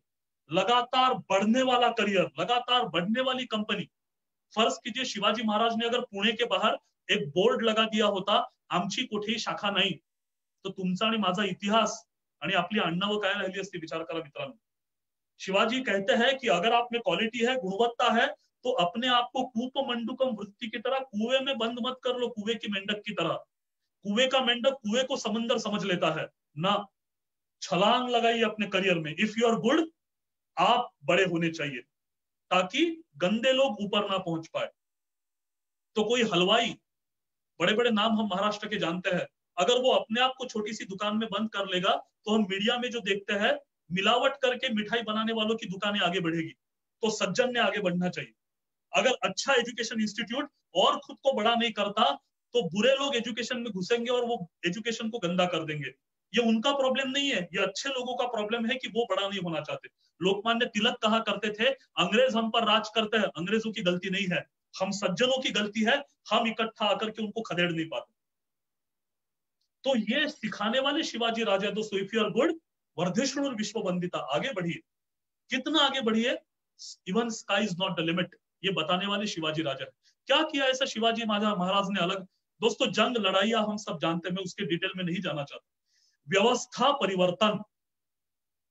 लगातार बढ़ने वाला करियर, लगातार बढ़ने वाली कंपनी। फर्ज कीजिए शिवाजी महाराज ने अगर पुणे के बाहर एक बोर्ड लगा दिया होता, आमची कुठेही शाखा नाही, तो तुमचा आणि माझा इतिहास आणि आपली आडनावं काय राहिली असती, विचार करा मित्रांनो। शिवाजी कहते हैं कि अगर आप में क्वालिटी है, गुणवत्ता है, तो अपने आप को कूप मंडूकम वृत्ति की तरह कुएं में बंद मत कर लो, कुएं की मेंढक की तरह। कुएं का मेंढक कुएं को समंदर समझ लेता है ना। छलांग लगाइए अपने करियर में। इफ यू आर गुड, आप बड़े होने चाहिए ताकि गंदे लोग ऊपर ना पहुंच पाए। तो कोई हलवाई, बड़े बड़े नाम हम महाराष्ट्र के जानते हैं, अगर वो अपने आप को छोटी सी दुकान में बंद कर लेगा, तो हम मीडिया में जो देखते हैं, मिलावट करके मिठाई बनाने वालों की दुकानें आगे बढ़ेगी। तो सज्जन ने आगे बढ़ना चाहिए। अगर अच्छा एजुकेशन इंस्टीट्यूट और खुद को बड़ा नहीं करता, तो बुरे लोग एजुकेशन में घुसेंगे और वो एजुकेशन को गंदा कर देंगे। ये उनका प्रॉब्लम नहीं है, ये अच्छे लोगों का प्रॉब्लम है कि वो बड़ा नहीं होना चाहते। लोकमान्य तिलक कहा करते थे, अंग्रेज हम पर राज करते हैं, अंग्रेजों की गलती नहीं है, हम सज्जनों की गलती है, हम इकट्ठा आकर के उनको खदेड़ नहीं पाते। तो ये सिखाने वाले शिवाजी राजा, दोस्तों, इफ यू आर गुड, वर्धिष्णुर विश्ववंदिता, आगे बढ़िए। कितना आगे बढ़िए, even sky is not the limit, ये बताने वाले शिवाजी राजा है। क्या किया ऐसा शिवाजी महाराज ने अलग? दोस्तों, जंग लड़ाइया हम सब जानते हैं, मैं उसके डिटेल में नहीं जाना चाहता। व्यवस्था परिवर्तन,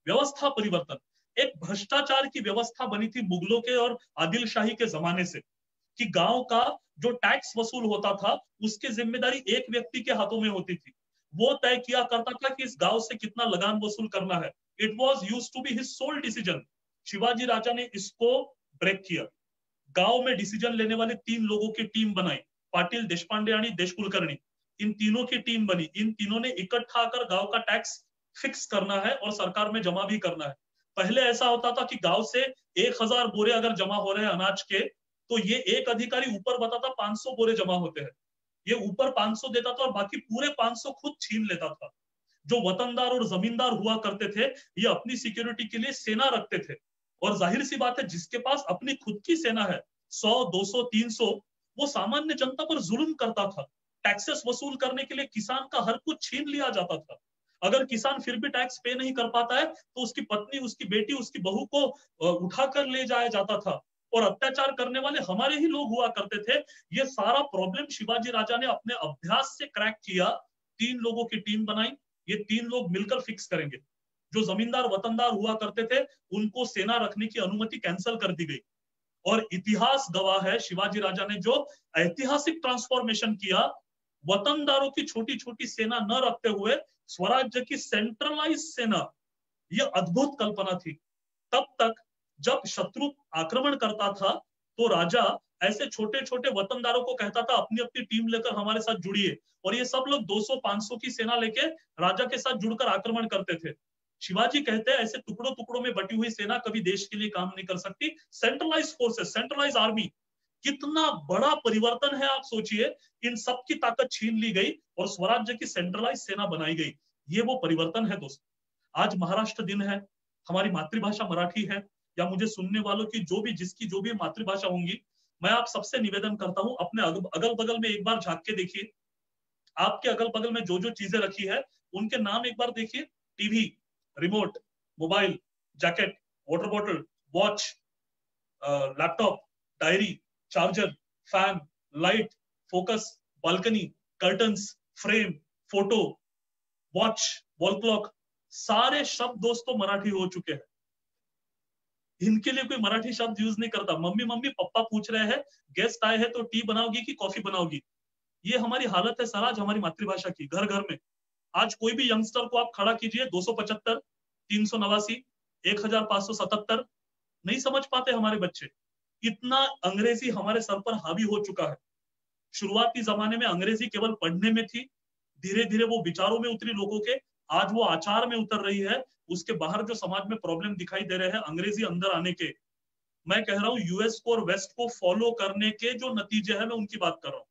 व्यवस्था परिवर्तन। एक भ्रष्टाचार की व्यवस्था बनी थी मुगलों के और आदिल शाही के जमाने से, कि गांव का जो टैक्स वसूल होता था, उसकी जिम्मेदारी एक व्यक्ति के हाथों में होती थी। वो तय किया करता था कि इस गांव से कितना लगान वसूल करना है। It was use to be his sole decision. Shivaji Raja ने इसको ब्रेक किया। गांव में डिसीजन लेने वाले 3 लोगों की टीम बनाई, पाटिल, देशपांडे आणि देशकुलकर्णी। इन तीनों की टीम बनी। इन तीनों ने इकट्ठा आकर गांव का टैक्स फिक्स करना है और सरकार में जमा भी करना है। पहले ऐसा होता था कि गांव से 1000 बोरे अगर जमा हो रहे हैं अनाज के, तो ये एक अधिकारी ऊपर बताता 500 बोरे जमा होते हैं। ये ऊपर 500 देता था और बाकी पूरे 500 खुद छीन लेता था। जो वतनदार और जमींदार हुआ करते थे, ये अपनी सिक्योरिटी के लिए सेना रखते थे। और जाहिर सी बात है, जिसके पास अपनी खुद की सेना है, 100, 200, 300, वो सामान्य जनता पर जुल्म करता था। टैक्सेस वसूल करने के लिए किसान का हर कुछ छीन लिया जाता था। अगर किसान फिर भी टैक्स पे नहीं कर पाता है, तो उसकी पत्नी, उसकी बेटी, उसकी बहू को उठाकर ले जाया जाता था। और अत्याचार करने वाले हमारे ही लोग हुआ करते थे। ये सारा प्रॉब्लम शिवाजी राजा ने अपने अभ्यास से क्रैक किया। 3 लोगों की टीम बनाई, ये 3 लोग मिलकर फिक्स करेंगे। जो जमींदार वतनदार हुआ करते थे, उनको सेना रखने की अनुमति कैंसिल कर दी गई। और इतिहास गवाह है, शिवाजी राजा ने जो ऐतिहासिक ट्रांसफॉर्मेशन किया, वतनदारों की छोटी छोटी सेना न रखते हुए स्वराज्य की सेंट्रलाइज सेना, यह अद्भुत कल्पना थी। तब तक जब शत्रु आक्रमण करता था, तो राजा ऐसे छोटे छोटे वतनदारों को कहता था, अपनी अपनी टीम लेकर हमारे साथ जुड़िए। और ये सब लोग 200-500 की सेना लेके राजा के साथ जुड़कर आक्रमण करते थे। शिवाजी कहते हैं, ऐसे टुकड़ों टुकड़ों में बटी हुई सेना कभी देश के लिए काम नहीं कर सकती। सेंट्रलाइज फोर्सेस, सेंट्रलाइज आर्मी, कितना बड़ा परिवर्तन है आप सोचिए। इन सब की ताकत छीन ली गई और स्वराज्य की सेंट्रलाइज सेना बनाई गई। ये वो परिवर्तन है दोस्तों। आज महाराष्ट्र दिन है, हमारी मातृभाषा मराठी है, या मुझे सुनने वालों की जिसकी जो भी मातृभाषा होंगी, मैं आप सबसे निवेदन करता हूं, अपने अगल बगल में एक बार झांक के देखिए। आपके अगल बगल में जो जो चीजें रखी है, उनके नाम एक बार देखिए। TV, remote, mobile, jacket, water bottle, watch, laptop, diary, charger, fan, light, focus, balcony, curtains, frame, photo, watch, wall clock, सारे शब्द दोस्तों मराठी हो चुके हैं। इनके लिए कोई मराठी शब्द यूज नहीं करता। मम्मी मम्मी पप्पा पूछ रहे हैं, गेस्ट आए हैं तो टी बनाओगी कि कॉफी बनाओगी? ये हमारी हालत है सर आज हमारी मातृभाषा की, घर घर में। आज कोई भी यंगस्टर को आप खड़ा कीजिए, 275, 389, 1577, नहीं समझ पाते हमारे बच्चे। इतना अंग्रेजी हमारे सर पर हावी हो चुका है। शुरुआती जमाने में अंग्रेजी केवल पढ़ने में थी, धीरे धीरे वो विचारों में उतरी लोगों के, आज वो आचार में उतर रही है। उसके बाहर जो समाज में प्रॉब्लम दिखाई दे रहे हैं अंग्रेजी अंदर आने के, मैं कह रहा हूँ यूएस को और वेस्ट को फॉलो करने के जो नतीजे हैं, मैं उनकी बात कर रहा हूँ।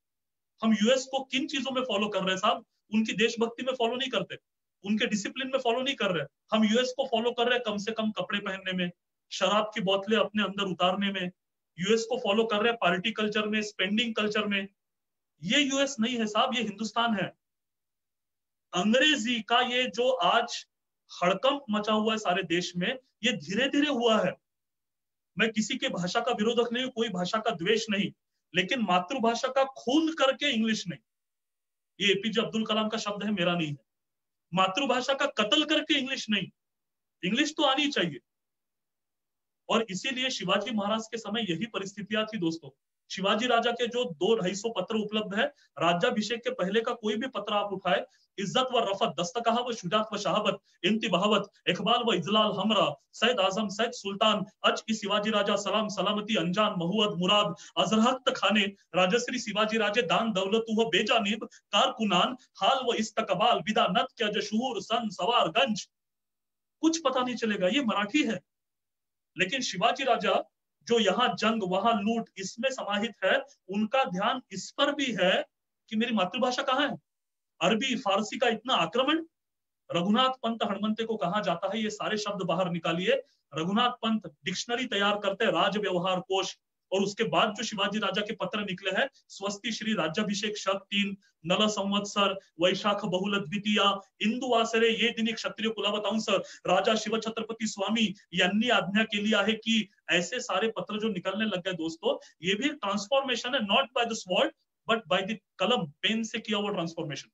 हम यूएस को किन चीजों में फॉलो कर रहे हैं साहब? उनकी देशभक्ति में फॉलो नहीं करते, उनके डिसिप्लिन में फॉलो नहीं कर रहे। हम यूएस को फॉलो कर रहे हैं कम से कम कपड़े पहनने में, शराब की बोतलें अपने अंदर उतारने में। यूएस को फॉलो कर रहे हैं पार्टी कल्चर में, स्पेंडिंग कल्चर में। ये यूएस नहीं है साहब, ये हिंदुस्तान है। अंग्रेजी का ये जो आज हड़कंप मचा हुआ है सारे देश में, ये धीरे धीरे हुआ है। मैं किसी के भाषा का विरोधक नहीं हूं, कोई भाषा का द्वेष नहीं, लेकिन मातृभाषा का खून करके इंग्लिश नहीं। ये एपीजे अब्दुल कलाम का शब्द है, मेरा नहीं है। मातृभाषा का कत्ल करके इंग्लिश नहीं, इंग्लिश तो आनी चाहिए। और इसीलिए शिवाजी महाराज के समय यही परिस्थितियां थी दोस्तों। शिवाजी राजा के जो 200-250 पत्र उपलब्ध है, राज्याभिषेक के पहले का कोई भी पत्र आप उठाए, इज्जत व रफत, दस्तकहा व शुजात व शहाबत, इंतिबहावत, इकबाल व इजलाल हमरा, सैद आजम, सैद सुल्तान, अज की शिवाजी राजा, सलाम सलामती, अंजान, महुअद, मुराद, अजरहत खाने, राजश्री शिवाजी राजे, दान दौलत व बेजानिब, कारकुनान, हाल व इस्तकबाल, विदा नत क्या जशूर, सन, सवार, गंज। कुछ पता नहीं चलेगा, ये मराठी है। लेकिन शिवाजी राजा जो यहाँ जंग वहां लूट इसमें समाहित है, उनका ध्यान इस पर भी है कि मेरी मातृभाषा कहाँ है। अरबी फारसी का इतना आक्रमण, रघुनाथ पंत हनुमंते को कहा जाता है, ये सारे शब्द बाहर निकालिए। रघुनाथ पंत डिक्शनरी तैयार करते, राज व्यवहार कोश, और उसके बाद जो शिवाजी राजा के पत्र निकले हैं, स्वस्ति श्री राज्याभिषेक शक 3, नल संवत्सर, वैशाख बहुल द्वितीया, इंदुवासरे ये दिन क्षत्रिय कुलावतांस, राजा शिव छत्रपति स्वामी यांनी आज्ञा केली आहे की, ऐसे सारे पत्र जो निकलने लग गए दोस्तों, ये भी ट्रांसफॉर्मेशन है, not by the sword but by the कलम, पेन से किया हुआ ट्रांसफॉर्मेशन।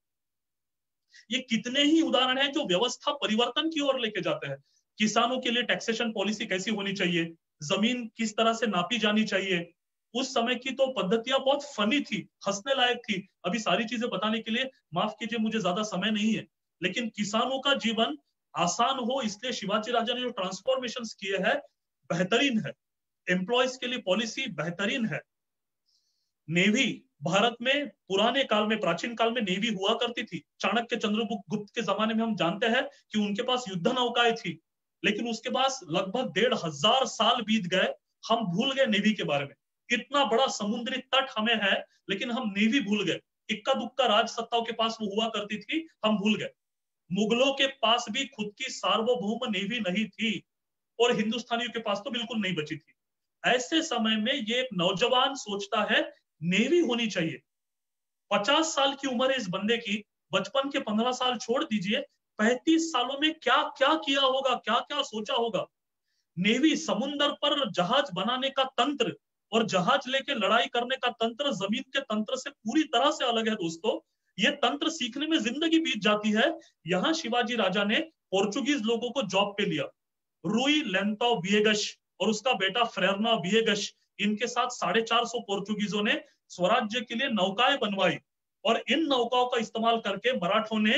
ये कितने ही उदाहरण हैं जो व्यवस्था परिवर्तन की ओर लेके जाते हैं। किसानों के लिए टैक्सेशन पॉलिसी कैसी होनी चाहिए, जमीन किस तरह से नापी जानी चाहिए, उस समय की तो पद्धतियां बहुत फनी थी, हंसने लायक थी। अभी सारी चीजें बताने के लिए माफ कीजिए, मुझे ज्यादा समय नहीं है, लेकिन किसानों का जीवन आसान हो इसलिए शिवाजी राजा ने जो ट्रांसफॉर्मेशन किए हैं बेहतरीन है। एम्प्लॉयज के लिए पॉलिसी बेहतरीन है। नेवी, भारत में पुराने काल में, प्राचीन काल में नेवी हुआ करती थी। चाणक्य चंद्रगुप्त के जमाने में हम जानते हैं कि उनके पास युद्ध नौकाएं थी, लेकिन उसके पास लगभग 1500 साल बीत गए, हम भूल गए नेवी के बारे में। इतना बड़ा समुद्री तट हमें है, लेकिन हम नेवी भूल गए। इक्का दुक्का राज सत्ताओं के पास वो हुआ करती थी, हम भूल गए। मुगलों के पास भी खुद की सार्वभौम नेवी नहीं थी, और हिंदुस्तानियों के पास तो बिल्कुल नहीं बची थी। ऐसे समय में ये नौजवान सोचता है नेवी होनी चाहिए। 50 साल की उम्र है इस बंदे की, बचपन के 15 साल छोड़ दीजिए, 35 सालों में क्या क्या किया होगा, क्या क्या सोचा होगा। नेवी समुद्र पर जहाज बनाने का तंत्र और जहाज लेके लड़ाई करने का तंत्र जमीन के तंत्र से पूरी तरह से अलग है दोस्तों। ये तंत्र सीखने में जिंदगी बीत जाती है। यहाँ शिवाजी राजा ने पोर्चुगीज लोगों को जॉब पे लिया। रूई लेंटो विएगस और उसका बेटा फ्रेरना विएगस, इनके साथ 450 पोर्चुगीजों ने स्वराज्य के लिए नौकाएं बनवाई, और इन नौकाओं का इस्तेमाल करके मराठों ने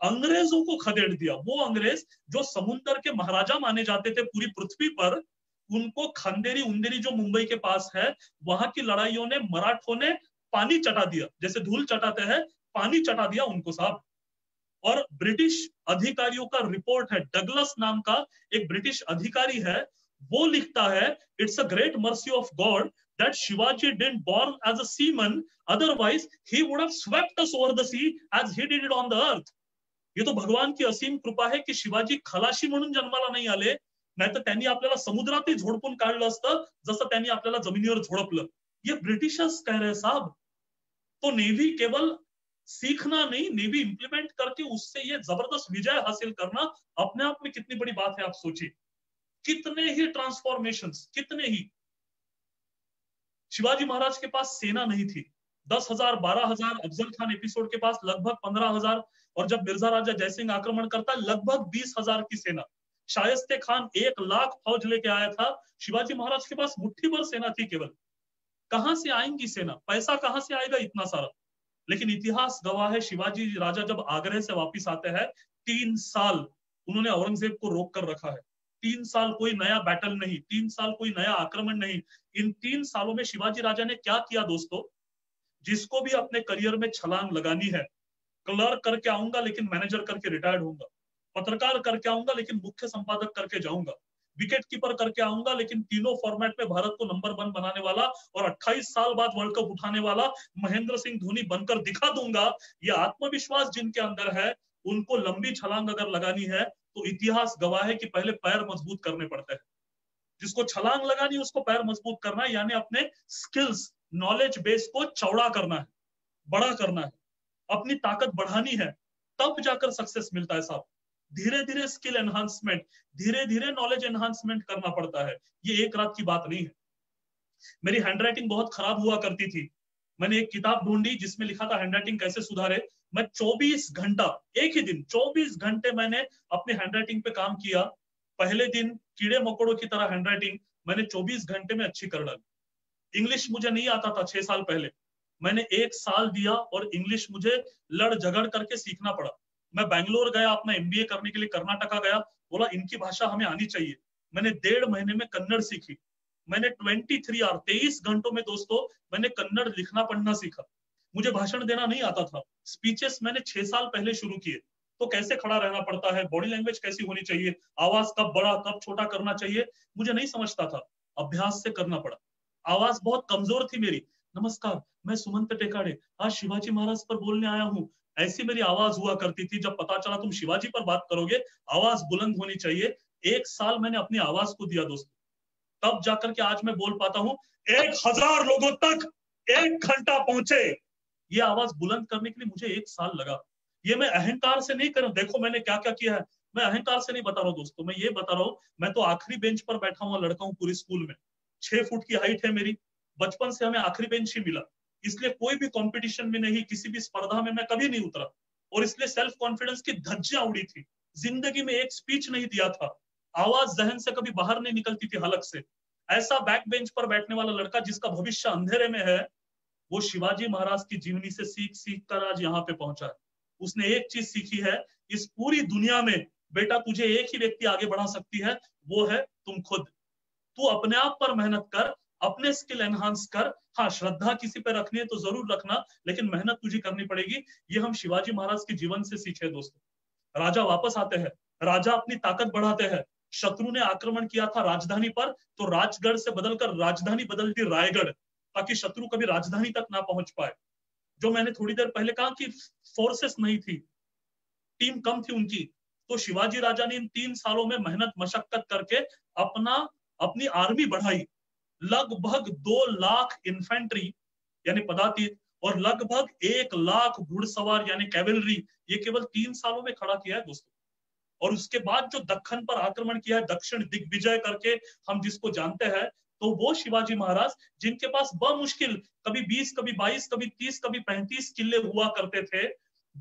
अंग्रेजों को खदेड़ दिया। वो अंग्रेज जो समुद्र के महाराजा माने जाते थे पूरी पृथ्वी पर, उनको खंदेरी उंदेरी जो मुंबई के पास है, वहां की लड़ाइयों ने मराठों ने पानी चटा दिया, जैसे धूल चटाते हैं, पानी चटा दिया उनको साहब। और ब्रिटिश अधिकारियों का रिपोर्ट है, डगलस नाम का एक ब्रिटिश अधिकारी है, वो लिखता है, it's a great mercy of God that Shivaji didn't born as a seaman, otherwise he would have swept us over the sea as he did it on the earth. ये तो भगवान की असीम कृपा है की शिवाजी खलाशी म्हणून जन्माला नाही आले, नाहीतर त्यांनी आपल्याला समुद्रातही झोडपून काढलं असतं, जसं त्यांनी आपल्याला जमिनीवर झोडपलं। ये ब्रिटिशर्स कह रहे हैं साहब। तो नेवी केवल सीखना नहीं, नेवी इंप्लीमेंट करके उससे ये जबरदस्त विजय हासिल करना अपने आप में कितनी बड़ी बात है, आप सोचिए। कितने ही ट्रांसफॉर्मेशंस, कितने ही। शिवाजी महाराज के पास सेना नहीं थी, 10,000 12,000, अफजल खान एपिसोड के पास लगभग 15,000, और जब मिर्जा राजा जयसिंह आक्रमण करता है लगभग 20,000 की सेना। शायस्ते खान 1 लाख फौज लेके आया था, शिवाजी महाराज के पास मुट्ठी भर सेना थी केवल। कहां से आएंगी सेना, पैसा कहां से आएगा इतना सारा। लेकिन इतिहास गवाह है, शिवाजी राजा जब आगरे से वापिस आते हैं, 3 साल उन्होंने औरंगजेब को रोक कर रखा है। 3 साल कोई नया बैटल नहीं, 3 साल कोई नया आक्रमण नहीं। इन 3 सालों में शिवाजी राजा ने क्या किया दोस्तों? जिसको भी अपने करियर में छलांग लगानी है, क्लर्क करके आऊंगा लेकिन मैनेजर करके रिटायर्ड होऊंगा, पत्रकार करके आऊंगा लेकिन मुख्य संपादक करके जाऊंगा, विकेट कीपर करके आऊंगा लेकिन तीनों फॉर्मेट में भारत को नंबर 1 बनाने वाला और 28 साल बाद वर्ल्ड कप उठाने वाला महेंद्र सिंह धोनी बनकर दिखा दूंगा। ये आत्मविश्वास जिनके अंदर है, उनको लंबी छलांग अगर लगानी है तो इतिहास गवाह है कि पहले पैर मजबूत करने पड़ते हैं। जिसको छलांग लगानी उसको पैर मजबूत करना है, यानी अपने स्किल्स नॉलेज बेस को चौड़ा करना है, बड़ा करना है, अपनी ताकत बढ़ानी है, तब जाकर सक्सेस मिलता है साहब। धीरे धीरे स्किल एनहांसमेंट, धीरे धीरे नॉलेज एनहांसमेंट करना पड़ता है। ये एक रात की बात नहीं है। मेरी हैंडराइटिंग बहुत खराब हुआ करती थी। मैंने एक किताब ढूंढी जिसमें लिखा था हैंडराइटिंग कैसे सुधारे। मैं 24 घंटा, एक ही दिन 24 घंटे मैंने अपनी हैंडराइटिंग पे काम किया। पहले दिन कीड़े मकोड़ों की तरह हैंडराइटिंग मैंने 24 घंटे में अच्छी कर डाली। इंग्लिश मुझे नहीं आता था 6 साल पहले, मैंने 1 साल दिया और इंग्लिश मुझे लड़ झगड़ करके सीखना पड़ा। मैं बैंगलोर गया अपना MBA करने के लिए, कर्नाटका गया, बोला इनकी भाषा हमें आनी चाहिए। मैंने 1.5 महीने में कन्नड़ सीखी। मैंने 23 घंटों में दोस्तों मैंने कन्नड़ लिखना पढ़ना सीखा। मुझे भाषण देना नहीं आता था। स्पीचेस मैंने 6 साल पहले शुरू किए। तो कैसे खड़ा रहना पड़ता है, बॉडी लैंग्वेज कैसी होनी चाहिए, आवाज कब बड़ा कब छोटा करना चाहिए, मुझे नहीं समझता था। अभ्यास से करना पड़ा। आवाज बहुत कमजोर थी मेरी। नमस्कार, मैं सुमंत टेकाड़े, आज शिवाजी महाराज पर बोलने आया हूँ, ऐसी मेरी आवाज हुआ करती थी। जब पता चला तुम शिवाजी पर बात करोगे, आवाज बुलंद होनी चाहिए। 1 साल मैंने अपनी आवाज को दिया दोस्तों, तब जाकर के आज मैं बोल पाता हूँ। 1000 लोगों तक 1 घंटा पहुंचे। ये आवाज बुलंद करने के लिए मुझे 1 साल लगा। ये मैं अहंकार से नहीं कर रहा हूं, देखो मैंने क्या क्या किया है, मैं अहंकार से नहीं बता रहा हूँ दोस्तों। मैं ये बता रहा हूँ, मैं तो आखिरी बेंच पर बैठा हुआ लड़का हूँ पूरी स्कूल में। 6 फुट की हाइट है मेरी, बचपन से हमें आखिरी बेंच ही मिला, इसलिए कोई भी कंपटीशन में नहीं, किसी भी स्पर्धा में मैं कभी नहीं उतरा, और इसलिए सेल्फ कॉन्फिडेंस की धज्जियां उड़ी थी। जिंदगी में एक स्पीच नहीं दिया था, आवाज जहन से कभी बाहर नहीं निकलती थी हलक से। ऐसा बैक बेंच पर बैठने वाला लड़का जिसका भविष्य अंधेरे में है, वो शिवाजी महाराज की जीवनी से सीख सीख कर आज यहाँ पे पहुंचा है। उसने एक चीज सीखी है, इस पूरी दुनिया में बेटा तुझे एक ही व्यक्ति आगे बढ़ा सकती है, वो है तुम खुद। तू अपने आप पर मेहनत कर, अपने स्किल एनहांस कर। हाँ, श्रद्धा किसी पे रखनी है तो जरूर रखना, लेकिन मेहनत तुझे करनी पड़ेगी। ये हम शिवाजी महाराज के जीवन से सीखे दोस्तों। राजा वापस आते हैं, राजा अपनी ताकत बढ़ाते हैं। शत्रु ने आक्रमण किया था राजधानी पर, तो राजगढ़ से बदलकर राजधानी बदल दी रायगढ़, ताकि शत्रु कभी राजधानी तक ना पहुंच पाए। जो मैंने थोड़ी देर पहले कहा कि फोर्सेस नहीं थी, टीम कम थी उनकी, तो शिवाजी राजा ने इन 3 सालों में मेहनत मशक्कत करके अपनी आर्मी बढ़ाई। लगभग 2 लाख इन्फेंट्री यानी पदातिक और लगभग 1 लाख घुड़सवार यानी कैवेलरी, ये केवल 3 सालों में खड़ा किया है दोस्तों। और उसके बाद जो दक्कन पर आक्रमण किया है, दक्षिण दिग्विजय करके हम जिसको जानते हैं, तो वो शिवाजी महाराज जिनके पास बमुश्किल कभी 20, कभी 22, कभी 30, कभी 35 किले हुआ करते थे,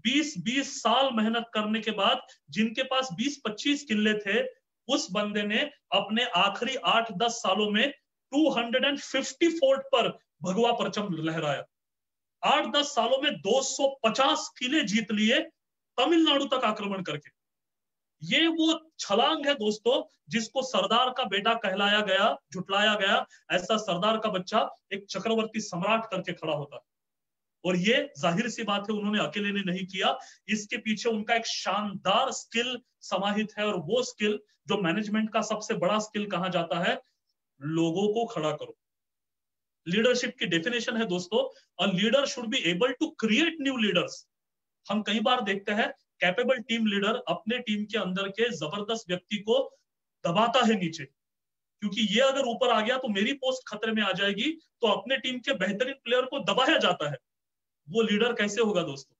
20-20 साल मेहनत करने के बाद जिनके पास 20-25 किले थे, उस बंदे ने अपने आखिरी 8-10 सालों में 250 फोर्ट पर भगवा परचम लहराया। 8-10 सालों में 250 किले जीत लिए, तमिलनाडु तक आक्रमण करके। ये वो छलांग है दोस्तों जिसको सरदार का बेटा कहलाया गया, झुटलाया गया। ऐसा सरदार का बच्चा एक चक्रवर्ती सम्राट करके खड़ा होता है। और ये जाहिर सी बात है उन्होंने अकेले ने नहीं किया, इसके पीछे उनका एक शानदार स्किल समाहित है। और वो स्किल जो मैनेजमेंट का सबसे बड़ा स्किल कहा जाता है, लोगों को खड़ा करो। लीडरशिप की डेफिनेशन है दोस्तों, a leader should be able to create new leaders. हम कई बार देखते हैं कैपेबल टीम लीडर अपने टीम के अंदर के जबरदस्त व्यक्ति को दबाता है नीचे, क्योंकि ये अगर ऊपर आ गया तो मेरी पोस्ट खतरे में आ जाएगी, तो अपने टीम के बेहतरीन प्लेयर को दबाया जाता है। वो लीडर कैसे होगा दोस्तों?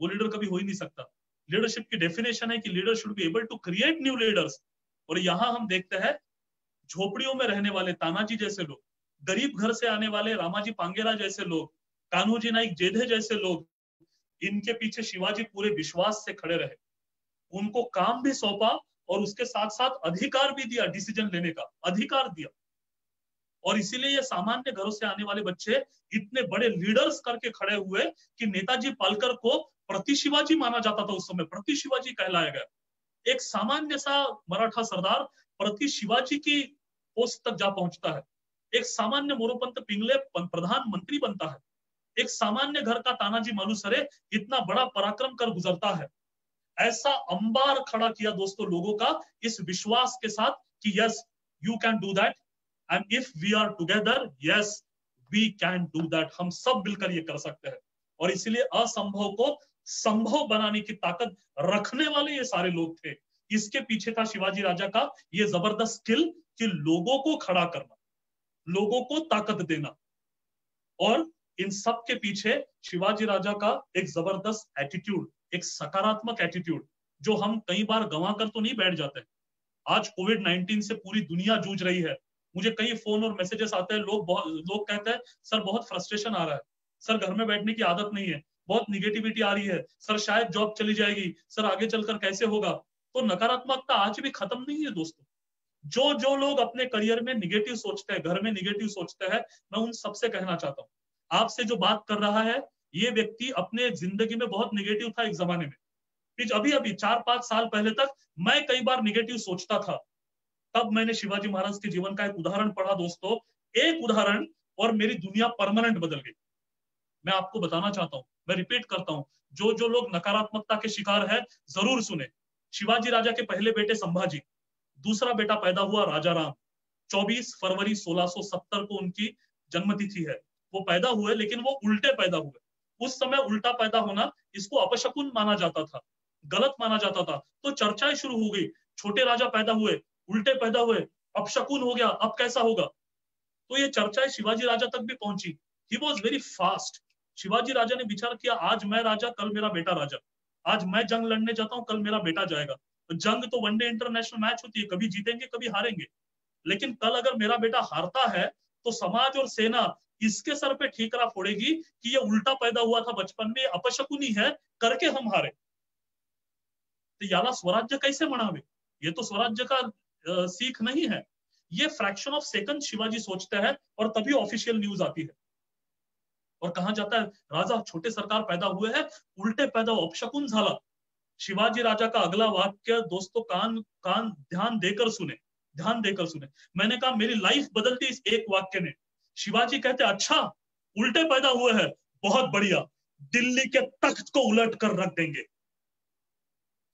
वो लीडर कभी हो ही नहीं सकता। लीडरशिप की डेफिनेशन है कि leader should be able to create new leaders. और यहां हम देखते हैं झोपड़ियों में रहने वाले तानाजी जैसे लोग, गरीब घर से आने वाले रामाजी पांगेरा जैसे लोग, कान्होजी नाइक जेधे जैसे लोग, इनके पीछे शिवाजी पूरे विश्वास से खड़े रहे। उनको काम भी सौंपा और उसके साथ साथ अधिकार भी दिया, डिसीजन लेने का अधिकार दिया। और इसीलिए ये सामान्य घरों से आने वाले बच्चे इतने बड़े लीडर्स करके खड़े हुए कि नेताजी पालकर को प्रति शिवाजी माना जाता था। उस समय प्रति शिवाजी कहलाया गया। एक सामान्य सा मराठा सरदार प्रति शिवाजी की पोस्ट तक जा पहुंचता है। एक सामान्य मोरोपंत पिंगले प्रधानमंत्री बनता है। एक सामान्य घर का तानाजी मालुसरे इतना बड़ा पराक्रम कर गुजरता है। ऐसा अंबार खड़ा किया दोस्तों लोगों का इस विश्वास के साथ कि yes you can do that and if we are together yes we can do that. हम सब मिलकर ये कर सकते हैं। और इसलिए असंभव को संभव बनाने की ताकत रखने वाले ये सारे लोग थे। इसके पीछे था शिवाजी राजा का ये जबरदस्त स्किल कि लोगों को खड़ा करना, लोगों को ताकत देना। और इन सब के पीछे शिवाजी राजा का एक जबरदस्त एटीट्यूड, एक सकारात्मक एटीट्यूड जो हम कई बार गंवा कर तो नहीं बैठ जाते। आज कोविड-19 से पूरी दुनिया जूझ रही है। मुझे कई फोन और मैसेजेस आते हैं, लोग कहते हैं सर बहुत फ्रस्ट्रेशन आ रहा है, सर घर में बैठने की आदत नहीं है, बहुत निगेटिविटी आ रही है, सर शायद जॉब चली जाएगी, सर आगे चलकर कैसे होगा। तो नकारात्मकता आज भी खत्म नहीं है दोस्तों। जो लोग अपने करियर में निगेटिव सोचते हैं, घर में निगेटिव सोचते हैं, मैं उन सबसे कहना चाहता हूँ, आपसे जो बात कर रहा है ये व्यक्ति अपने जिंदगी में बहुत निगेटिव था एक जमाने में। अभी 4-5 साल पहले तक मैं कई बार निगेटिव सोचता था। तब मैंने शिवाजी महाराज के जीवन का एक उदाहरण पढ़ा दोस्तों, एक उदाहरण, और मेरी दुनिया परमानेंट बदल गई। मैं आपको बताना चाहता हूं, मैं रिपीट करता हूं, जो लोग नकारात्मकता के शिकार है जरूर सुने। शिवाजी राजा के पहले बेटे संभाजी, दूसरा बेटा पैदा हुआ राजा राम। 24 फरवरी 1670 को उनकी जन्मतिथि है। वो पैदा हुए लेकिन वो उल्टे पैदा हुए। उस समय उल्टा पैदा होना इसको अपशकुन माना जाता था, गलत माना जाता था। तो चर्चाएं शुरू हो गई, छोटे राजा पैदा हुए, उल्टे पैदा हुए, अपशकुन हो गया, अब कैसा होगा। तो ये चर्चाएं शिवाजी राजा तक भी पहुंची। He was very fast. Shivaji Raja ने विचार किया आज मैं राजा, कल मेरा बेटा राजा, आज मैं जंग लड़ने जाता हूं, कल मेरा बेटा जाएगा। तो जंग तो वनडे इंटरनेशनल मैच होती है, कभी जीतेंगे कभी हारेंगे, लेकिन कल अगर मेरा बेटा हारता है तो समाज और सेना इसके सर पे ठीकरा फोड़ेगी कि ये उल्टा पैदा हुआ था बचपन में, अपशकुनी है, करके हम हारे। तो याला स्वराज्य कैसे मनावे, ये तो स्वराज्य का सीख नहीं है। ये फ्रैक्शन ऑफ सेकंड शिवाजी सोचते हैं और तभी ऑफिशियल न्यूज आती है। और कहा जाता है राजा छोटे सरकार पैदा हुए हैं, उल्टे पैदा, अपशकुन झाला। शिवाजी राजा का अगला वाक्य दोस्तों कान ध्यान देकर सुने, ध्यान देकर सुने। मैंने कहा मेरी लाइफ बदलती इस एक वाक्य ने। शिवाजी कहते अच्छा उल्टे पैदा हुए हैं, बहुत बढ़िया, दिल्ली के तख्त को उलट कर रख देंगे।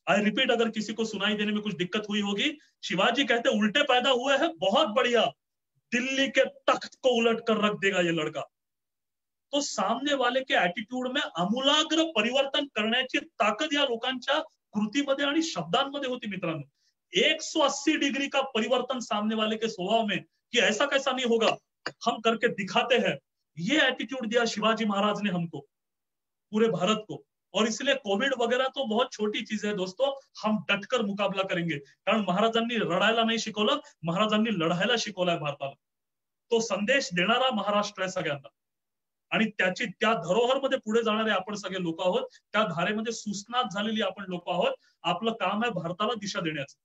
आई रिपीट, अगर किसी को सुनाई देने में कुछ दिक्कत हुई होगी, शिवाजी कहते उल्टे पैदा हुए हैं, बहुत बढ़िया, दिल्ली के तख्त को उलट कर रख देगा ये लड़का। तो सामने वाले के ऍटिट्यूड में आमूलाग्र परिवर्तन करण्याची ताकद या लोकांच्या कृतीमध्ये आणि शब्दांमध्ये होती मित्रांनो। 180 डिग्री का परिवर्तन सामने वाले के स्वभाव में कि ऐसा कैसा नहीं होगा, हम करके दिखाते हैं। ये एटीट्यूड दिया शिवाजी महाराज ने हमको, पूरे भारत को। और इसलिए कोविड वगैरह तो बहुत छोटी चीज है दोस्तों, हम डटकर मुकाबला करेंगे, कारण महाराजांनी रडायला नाही शिकवलं, महाराजांनी लढायला शिकवलंय भारताला। तो संदेश देणारा महाराष्ट्र आहे सगळ्यांना, आणि त्याची त्या धरोहरमध्ये पुढे जाणारे आपण सगळे लोक आहोत, त्या धारेमध्ये सुस्नात झालेली आपण लोक आहोत। आपलं काम आहे भारताला दिशा देण्याचं।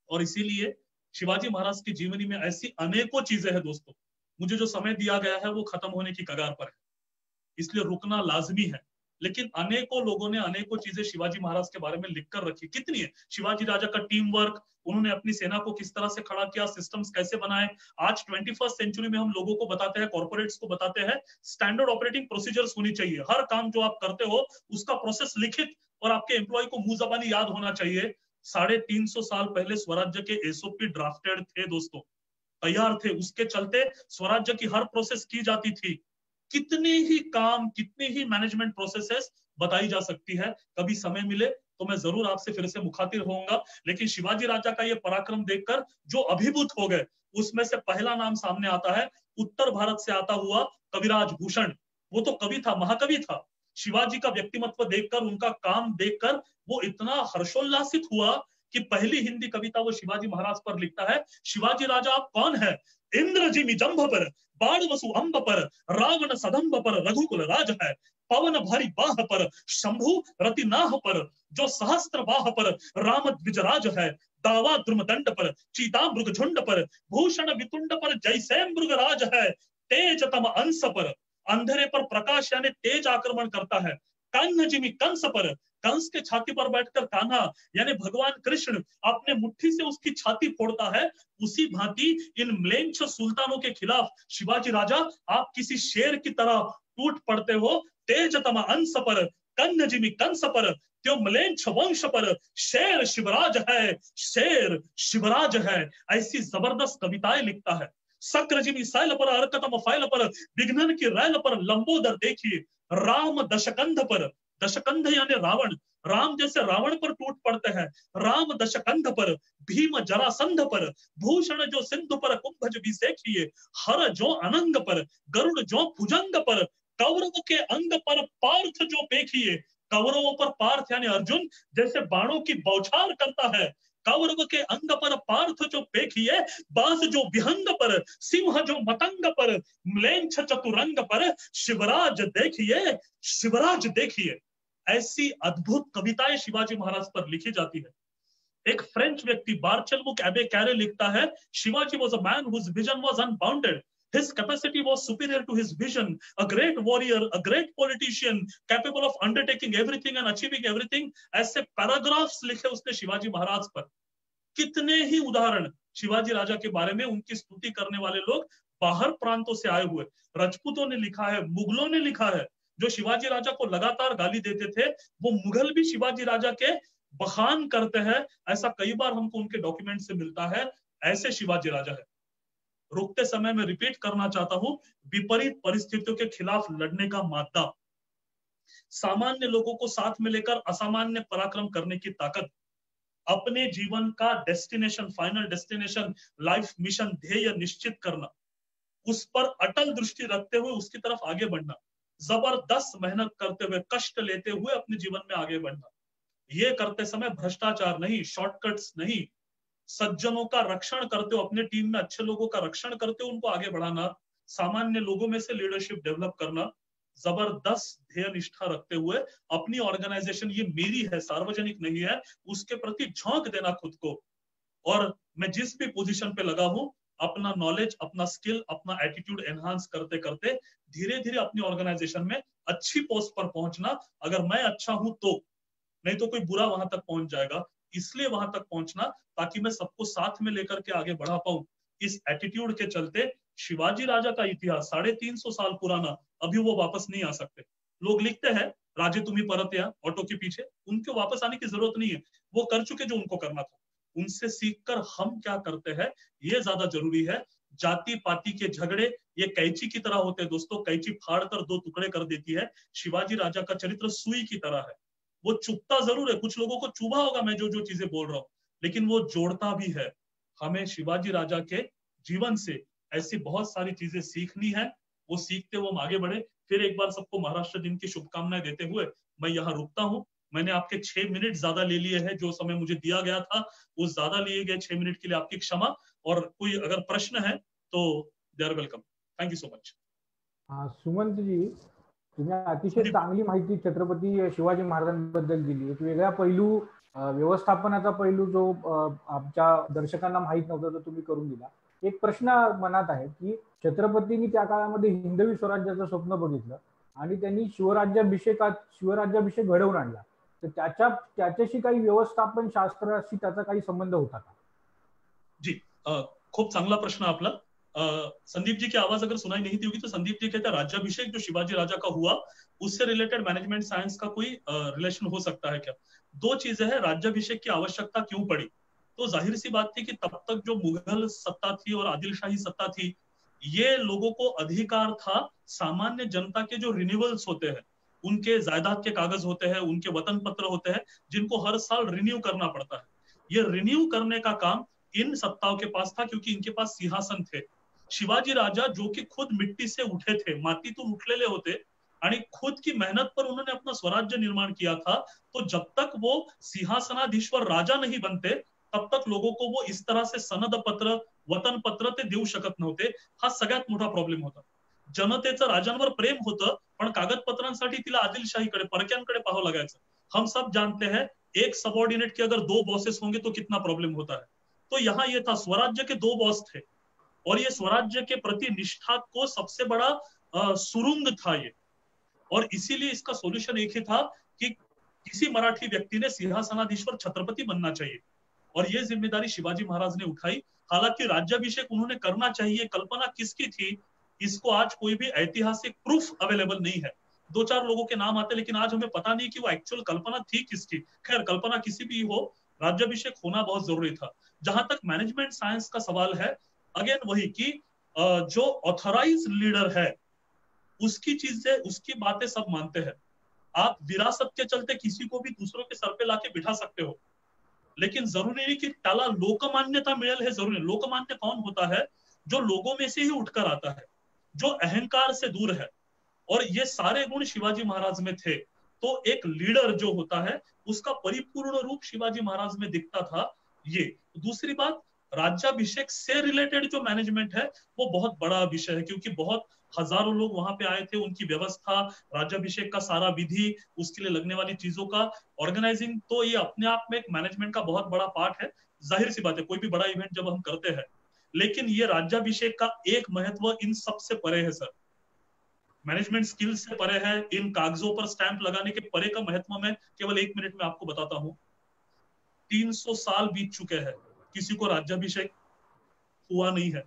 और इसीलिए शिवाजी महाराज की जीवनी में ऐसी अनेकों चीजें हैं दोस्तों, मुझे जो समय दिया गया है वो खत्म होने की कगार पर है, इसलिए रुकना लाजमी है। लेकिन अनेकों लोगों ने अनेकों चीजें शिवाजी महाराज के बारे में लिखकर रखी, कितनी है। शिवाजी राजा का टीम वर्क, उन्होंने अपनी सेना को किस तरह से खड़ा किया, सिस्टम्स कैसे बनाए। आज 21st सेंचुरी में हम लोगों को बताते हैं, कॉर्पोरेट्स को बताते हैं, स्टैंडर्ड ऑपरेटिंग प्रोसीजर्स होनी चाहिए। हर काम जो आप करते हो उसका प्रोसेस लिखित और आपके एम्प्लॉय को मुंह जबानी याद होना चाहिए। 350 साल पहले स्वराज्य के एसओपी ड्राफ्टेड थे दोस्तों, तैयार थे, उसके चलते स्वराज्य की हर प्रोसेस की जाती थी। कितने ही काम, कितनी ही मैनेजमेंट प्रोसेसेस बताई जा सकती है। कभी समय मिले तो मैं जरूर आपसे फिर से मुखातिब होऊंगा। लेकिन शिवाजी राजा का ये पराक्रम देखकर जो अभिभूत हो गए, उसमें से पहला नाम सामने आता है उत्तर भारत से आता हुआ कविराज भूषण। वो तो कवि था, महाकवि था। शिवाजी का व्यक्तिमत्व देखकर, उनका काम देखकर वो इतना हर्षोल्लासित हुआ कि पहली हिंदी कविता वो शिवाजी महाराज पर लिखता है। शिवाजी राजा आप कौन है? इंद्र जिमि जंभ पर, बाण वसु अंब पर, रावण सदंब पर रघुकुल राज है। पवन भारी बाह पर, शंभु रति नाह पर, जो सहस्त्र बाह पर राम द्विजराज है। दावा द्रुम दंड पर, चीता मृग झुंड पर, भूषण वितुंड पर जैसे मृगराज है। तेज तम अंश पर, अंधेरे पर प्रकाश यानी तेज आक्रमण करता है। कान्ह जिमि कंस पर, कंस के छाती पर बैठकर कान्हा यानी भगवान कृष्ण अपने मुट्ठी से उसकी छाती फोड़ता है। उसी भांति इन म्लेच्छ सुल्तानों के खिलाफ शिवाजी राजा आप किसी शेर की तरह टूट पड़ते हो। तेजतम अंश पर, कन्न जिमि कंस पर, त्यो म्लेच्छ वंश पर शेर शिवराज है, शेर शिवराज है। ऐसी जबरदस्त कविताएं लिखता है। सक्र जिमि शैल पर, अर्कतम फैल पर, विघ्नन की रैल पर लंबोदर देखिए। राम दशकंध पर, दशकंध यानी रावण, राम जैसे रावण पर टूट पड़ते हैं। राम दशकंध पर, भीम जरासंध पर, भूषण जो सिंधु पर कुंभज विसेखिए। हर जो अनंग पर, गरुड़ जो भुजंग पर, कौरव के अंग पर पार्थ जो देखिए। कौरवों पर पार्थ यानी अर्जुन जैसे बाणों की बौछार करता है। कौरव के अंग पर पार्थ जो देखिए, बांस जो विहंग पर, सिंह जो मतंग पर, म्लेच्छ चतुरंग पर शिवराज देखिए, शिवराज देखिए। ऐसी अद्भुत कविताएं शिवाजी महाराज पर लिखी जाती है। एक फ्रेंच व्यक्ति बार्चेलमुक एबे कैरे लिखता है, Shivaji was a man whose vision was unbounded. His capacity was superior to his vision. A great warrior, a great politician, capable of undertaking everything and achieving everything. ऐसे पैराग्राफ्स लिखे उसने शिवाजी महाराज पर। कितने ही उदाहरण शिवाजी राजा के बारे में उनकी स्तुति करने वाले लोग बाहर प्रांतों से आए हुए राजपूतों ने लिखा है, मुगलों ने लिखा है। जो शिवाजी राजा को लगातार गाली देते थे, वो मुगल भी शिवाजी राजा के बखान करते हैं। ऐसा कई बार हमको उनके डॉक्यूमेंट से मिलता है। ऐसे शिवाजी राजा है। रुकते समय में रिपीट करना चाहता हूं, विपरीत परिस्थितियों के खिलाफ लड़ने का मादा, सामान्य लोगों को साथ में लेकर असामान्य पराक्रम करने की ताकत, अपने जीवन का destination, final destination, life mission, ध्येय निश्चित करना, उस पर अटल दृष्टि रखते हुए उसकी तरफ आगे बढ़ना, जबरदस्त मेहनत करते हुए, कष्ट लेते हुए अपने जीवन में आगे बढ़ना। ये करते समय भ्रष्टाचार नहीं, शॉर्टकट्स नहीं, सज्जनों का रक्षण करते हो, अपने टीम में अच्छे लोगों का रक्षण करते हो, उनको आगे बढ़ाना, सामान्य लोगों में से लीडरशिप डेवलप करना, जबरदस्त ध्येय निष्ठा रखते हुए अपनी ऑर्गेनाइजेशन ये मेरी है, सार्वजनिक नहीं है, उसके प्रति झोंक देना खुद को। और मैं जिस भी पोजीशन पे लगा हूं, अपना नॉलेज, अपना स्किल, अपना एटीट्यूड एनहांस करते करते धीरे धीरे अपनी ऑर्गेनाइजेशन में अच्छी पोस्ट पर पहुंचना। अगर मैं अच्छा हूं तो, नहीं तो कोई बुरा वहां तक पहुंच जाएगा। इसलिए वहां तक पहुंचना ताकि मैं सबको साथ में लेकर के आगे बढ़ा पाऊं। इस एटीट्यूड के चलते शिवाजी राजा का इतिहास 350 साल पुराना, अभी वो वापस नहीं आ सकते। लोग लिखते हैं राजे तुम्ही परत या ऑटो के पीछे, उनके वापस आने की जरूरत नहीं है, वो कर चुके जो उनको करना था। उनसे सीखकर हम क्या करते हैं ये ज्यादा जरूरी है। जाति पाति के झगड़े ये कैंची की तरह होते हैं दोस्तों, कैंची फाड़ कर 2 टुकड़े कर देती है। शिवाजी राजा का चरित्र सुई की तरह है, वो चुभता जरूर है, कुछ लोगों को चुभा होगा मैं जो जो चीजें बोल रहा हूं, लेकिन वो जोड़ता भी है। हमें शिवाजी राजा के जीवन से ऐसी बहुत सारी चीजें सीखनी है, वो सीखते हुए हम आगे बढ़े। फिर एक बार सबको महाराष्ट्र दिन की शुभकामनाएं देते हुए मैं यहाँ रुकता हूँ। मैंने आपके 6 मिनट ज्यादा ले लिए हैं, जो समय मुझे दिया गया था वो ज्यादा लिए गए 6 मिनट के लिए आपकी क्षमा। और कोई अगर प्रश्न है तो they are welcome. Thank you so much. Sumant ji, तुम्ही अतिशय चांगली माहिती छत्रपती शिवाजी महाराजांबद्दल दिली। एक वेगळा पैलू, व्यवस्थापनाचा पैलू जो आमच्या दर्शकांना माहित नव्हता तो तुम्ही करून दिला। एक प्रश्न मनात आहे की छत्रपतींनी त्या काळामध्ये हिंदवी स्वराज्याचं स्वप्न बघितलं आणि त्यांनी शिवराज्याभिषेक घडवून आणला, तर त्याच्याशी काही व्यवस्थापन शास्त्राशी त्याचा काही संबंध होता का? जी, खूप चांगला प्रश्न आपला। संदीप जी की आवाज अगर सुनाई नहीं दी होगी तो संदीप जी कहते हैं राज्याभिषेक जो शिवाजी राजा का हुआ उससे रिलेटेड मैनेजमेंट साइंस का कोई रिलेशन हो सकता है क्या? 2 चीजें हैं, राज्याभिषेक की आवश्यकता क्यों पड़ी? तो जाहिर सी बात थी कि तब तक जो मुगल सत्ता थी और आदिलशाही सत्ता थी, ये लोगों को अधिकार था सामान्य जनता के जो रिन्यूअल्स होते हैं, उनके जायदाद के कागज होते हैं, उनके वतन पत्र होते हैं, जिनको हर साल रिन्यू करना पड़ता है। ये रिन्यू करने का काम इन सत्ताओं के पास था क्योंकि इनके पास सिंहासन थे। शिवाजी राजा जो कि खुद मिट्टी से उठे थे, मातीतून उठलेले होते, आणि खुद की मेहनत पर उन्होंने अपना स्वराज्य निर्माण किया था, तो जब तक वो सिंहासनाधीश्वर राजा नहीं बनते तब तक लोगों को वो इस तरह से सनद पत्र, वतन पत्र ते देऊ शकत नव्हते. हा सगळ्यात मोठा प्रॉब्लेम होता. जनतेचं राजांवर प्रेम होतं, पण कागदपत्रांसाठी तिला आदिलशाहीकडे, परक्यांकडे पाहावं लागायचं. हम सब जानते हैं, एक सबऑर्डिनेट के अगर 2 बॉसेस होंगे तो कितना प्रॉब्लम होता है. तो यहाँ ये था, स्वराज्य के 2 बॉस थे और ये स्वराज्य के प्रति निष्ठा को सबसे बड़ा सुरुंग था ये. और इसीलिए इसका सॉल्यूशन एक ही था कि किसी मराठी व्यक्ति ने सिंहासनाधीश्वर छत्रपति बनना चाहिए और ये जिम्मेदारी शिवाजी महाराज ने उठाई. हालांकि राज्याभिषेक उन्होंने करना चाहिए, कल्पना किसकी थी, इसको आज कोई भी ऐतिहासिक प्रूफ अवेलेबल नहीं है. 2-4 लोगों के नाम आते, लेकिन आज हमें पता नहीं कि वो एक्चुअल कल्पना थी किसकी. खैर, कल्पना किसी भी हो, राज्याभिषेक होना बहुत जरूरी था. जहां तक मैनेजमेंट साइंस का सवाल है, अगेन वही कि जो ऑथराइज लीडर है उसकी चीजें, उसकी बातें सब मानते हैं. आप विरासत के चलते किसी को भी दूसरों के सर पे लाके बिठा सकते हो, लेकिन जरूरी नहीं कि त्याला लोकमान्यता मिळेल हे जरूरी. लोकमान्य कौन होता है? जो लोगों में से ही उठकर आता है, जो अहंकार से दूर है. और ये सारे गुण शिवाजी महाराज में थे. तो एक लीडर जो होता है उसका परिपूर्ण रूप शिवाजी महाराज में दिखता था. ये दूसरी बात, राज्याभिषेक से रिलेटेड जो मैनेजमेंट है वो बहुत बड़ा विषय है, क्योंकि बहुत हजारों लोग वहां पे आए थे. उनकी व्यवस्था, राज्याभिषेक का सारा विधि, उसके लिए लगने वाली चीजों का ऑर्गेनाइजिंग, तो ये अपने आप में एक मैनेजमेंट का बहुत बड़ा पार्ट है. जाहिर सी बात है, कोई भी बड़ा इवेंट जब हम करते हैं, लेकिन ये राज्याभिषेक का एक महत्व इन सबसे परे है सर. मैनेजमेंट स्किल से परे है, इन कागजों पर स्टैंप लगाने के परे का महत्व मैं केवल 1 मिनट में आपको बताता हूं. 300 साल बीत चुके हैं, किसी को राज्याभिषेक हुआ नहीं है.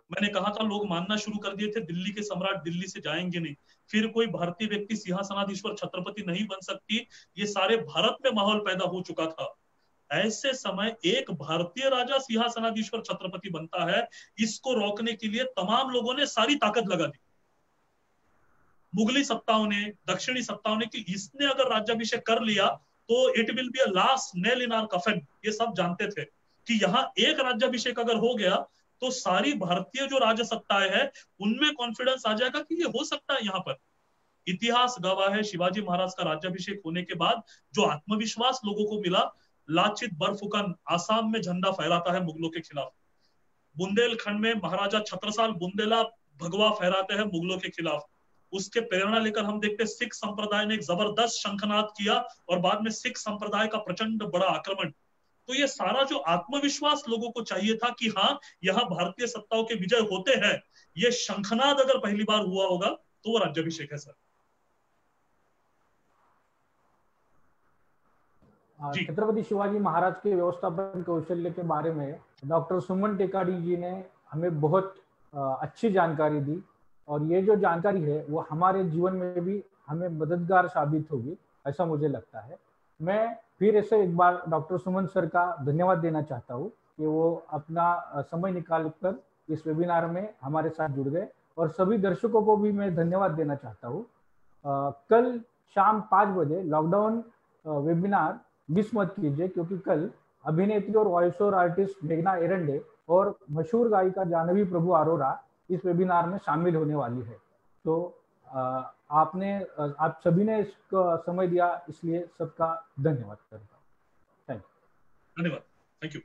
मैंने कहा था, लोग मानना शुरू कर दिए थे दिल्ली के सम्राट दिल्ली से जाएंगे नहीं, फिर कोई भारतीय व्यक्ति सिंहासनाधीश्वर छत्रपति नहीं बन सकती, ये सारे भारत में माहौल पैदा हो चुका था. ऐसे समय एक भारतीय राजा सिंहासनाधीश्वर छत्रपति बनता है, इसको रोकने के लिए तमाम लोगों ने सारी ताकत लगा दी. मुगली सत्ताओं ने, दक्षिणी सत्ताओं ने, कि इसने अगर राज्याभिषेक कर लिया तो it will be a last nail in our कफन. ये सब जानते थे कि यहाँ एक राज्याभिषेक अगर हो गया तो सारी भारतीय जो राजसत्ताएं हैं उनमें कॉन्फिडेंस आ जाएगा कि ये हो सकता है. यहाँ पर इतिहास गवाह है, शिवाजी महाराज का राज्याभिषेक होने के बाद जो आत्मविश्वास लोगों को मिला. लाचित बरफुकन आसाम में झंडा फहराता है मुगलों के खिलाफ. बुंदेलखंड में महाराजा छत्रसाल बुंदेला भगवा फहराते हैं मुगलों के खिलाफ. उसके प्रेरणा लेकर हम देखते हैं सिख संप्रदाय ने एक जबरदस्त शंखनाद किया और बाद में सिख संप्रदाय का प्रचंड बड़ा आक्रमण. तो ये सारा जो आत्मविश्वास लोगों को चाहिए था कि हाँ, यहाँ भारतीय सत्ताओं के विजय होते हैं, ये शंखनाद अगर पहली बार हुआ होगा तो वो राज्याभिषेक है सर. छत्रपति शिवाजी महाराज के व्यवस्थापन कौशल्य के बारे में डॉक्टर सुमन टेकाड़ी जी ने हमें बहुत अच्छी जानकारी दी और ये जो जानकारी है वो हमारे जीवन में भी हमें मददगार साबित होगी, ऐसा मुझे लगता है. मैं फिर ऐसे एक बार डॉक्टर सुमन सर का धन्यवाद देना चाहता हूँ कि वो अपना समय निकाल कर इस वेबिनार में हमारे साथ जुड़ गए और सभी दर्शकों को भी मैं धन्यवाद देना चाहता हूँ. कल शाम 5 बजे लॉकडाउन वेबिनार मिस मत कीजिए, क्योंकि कल अभिनेत्री और वॉइस ओवर आर्टिस्ट मेघना एरंडे और मशहूर गायिका जानवी प्रभु अरोरा इस वेबिनार में शामिल होने वाली है. तो आप सभी ने इसका समय दिया, इसलिए सबका धन्यवाद करता हूँ. Thank you. धन्यवाद. Thank you.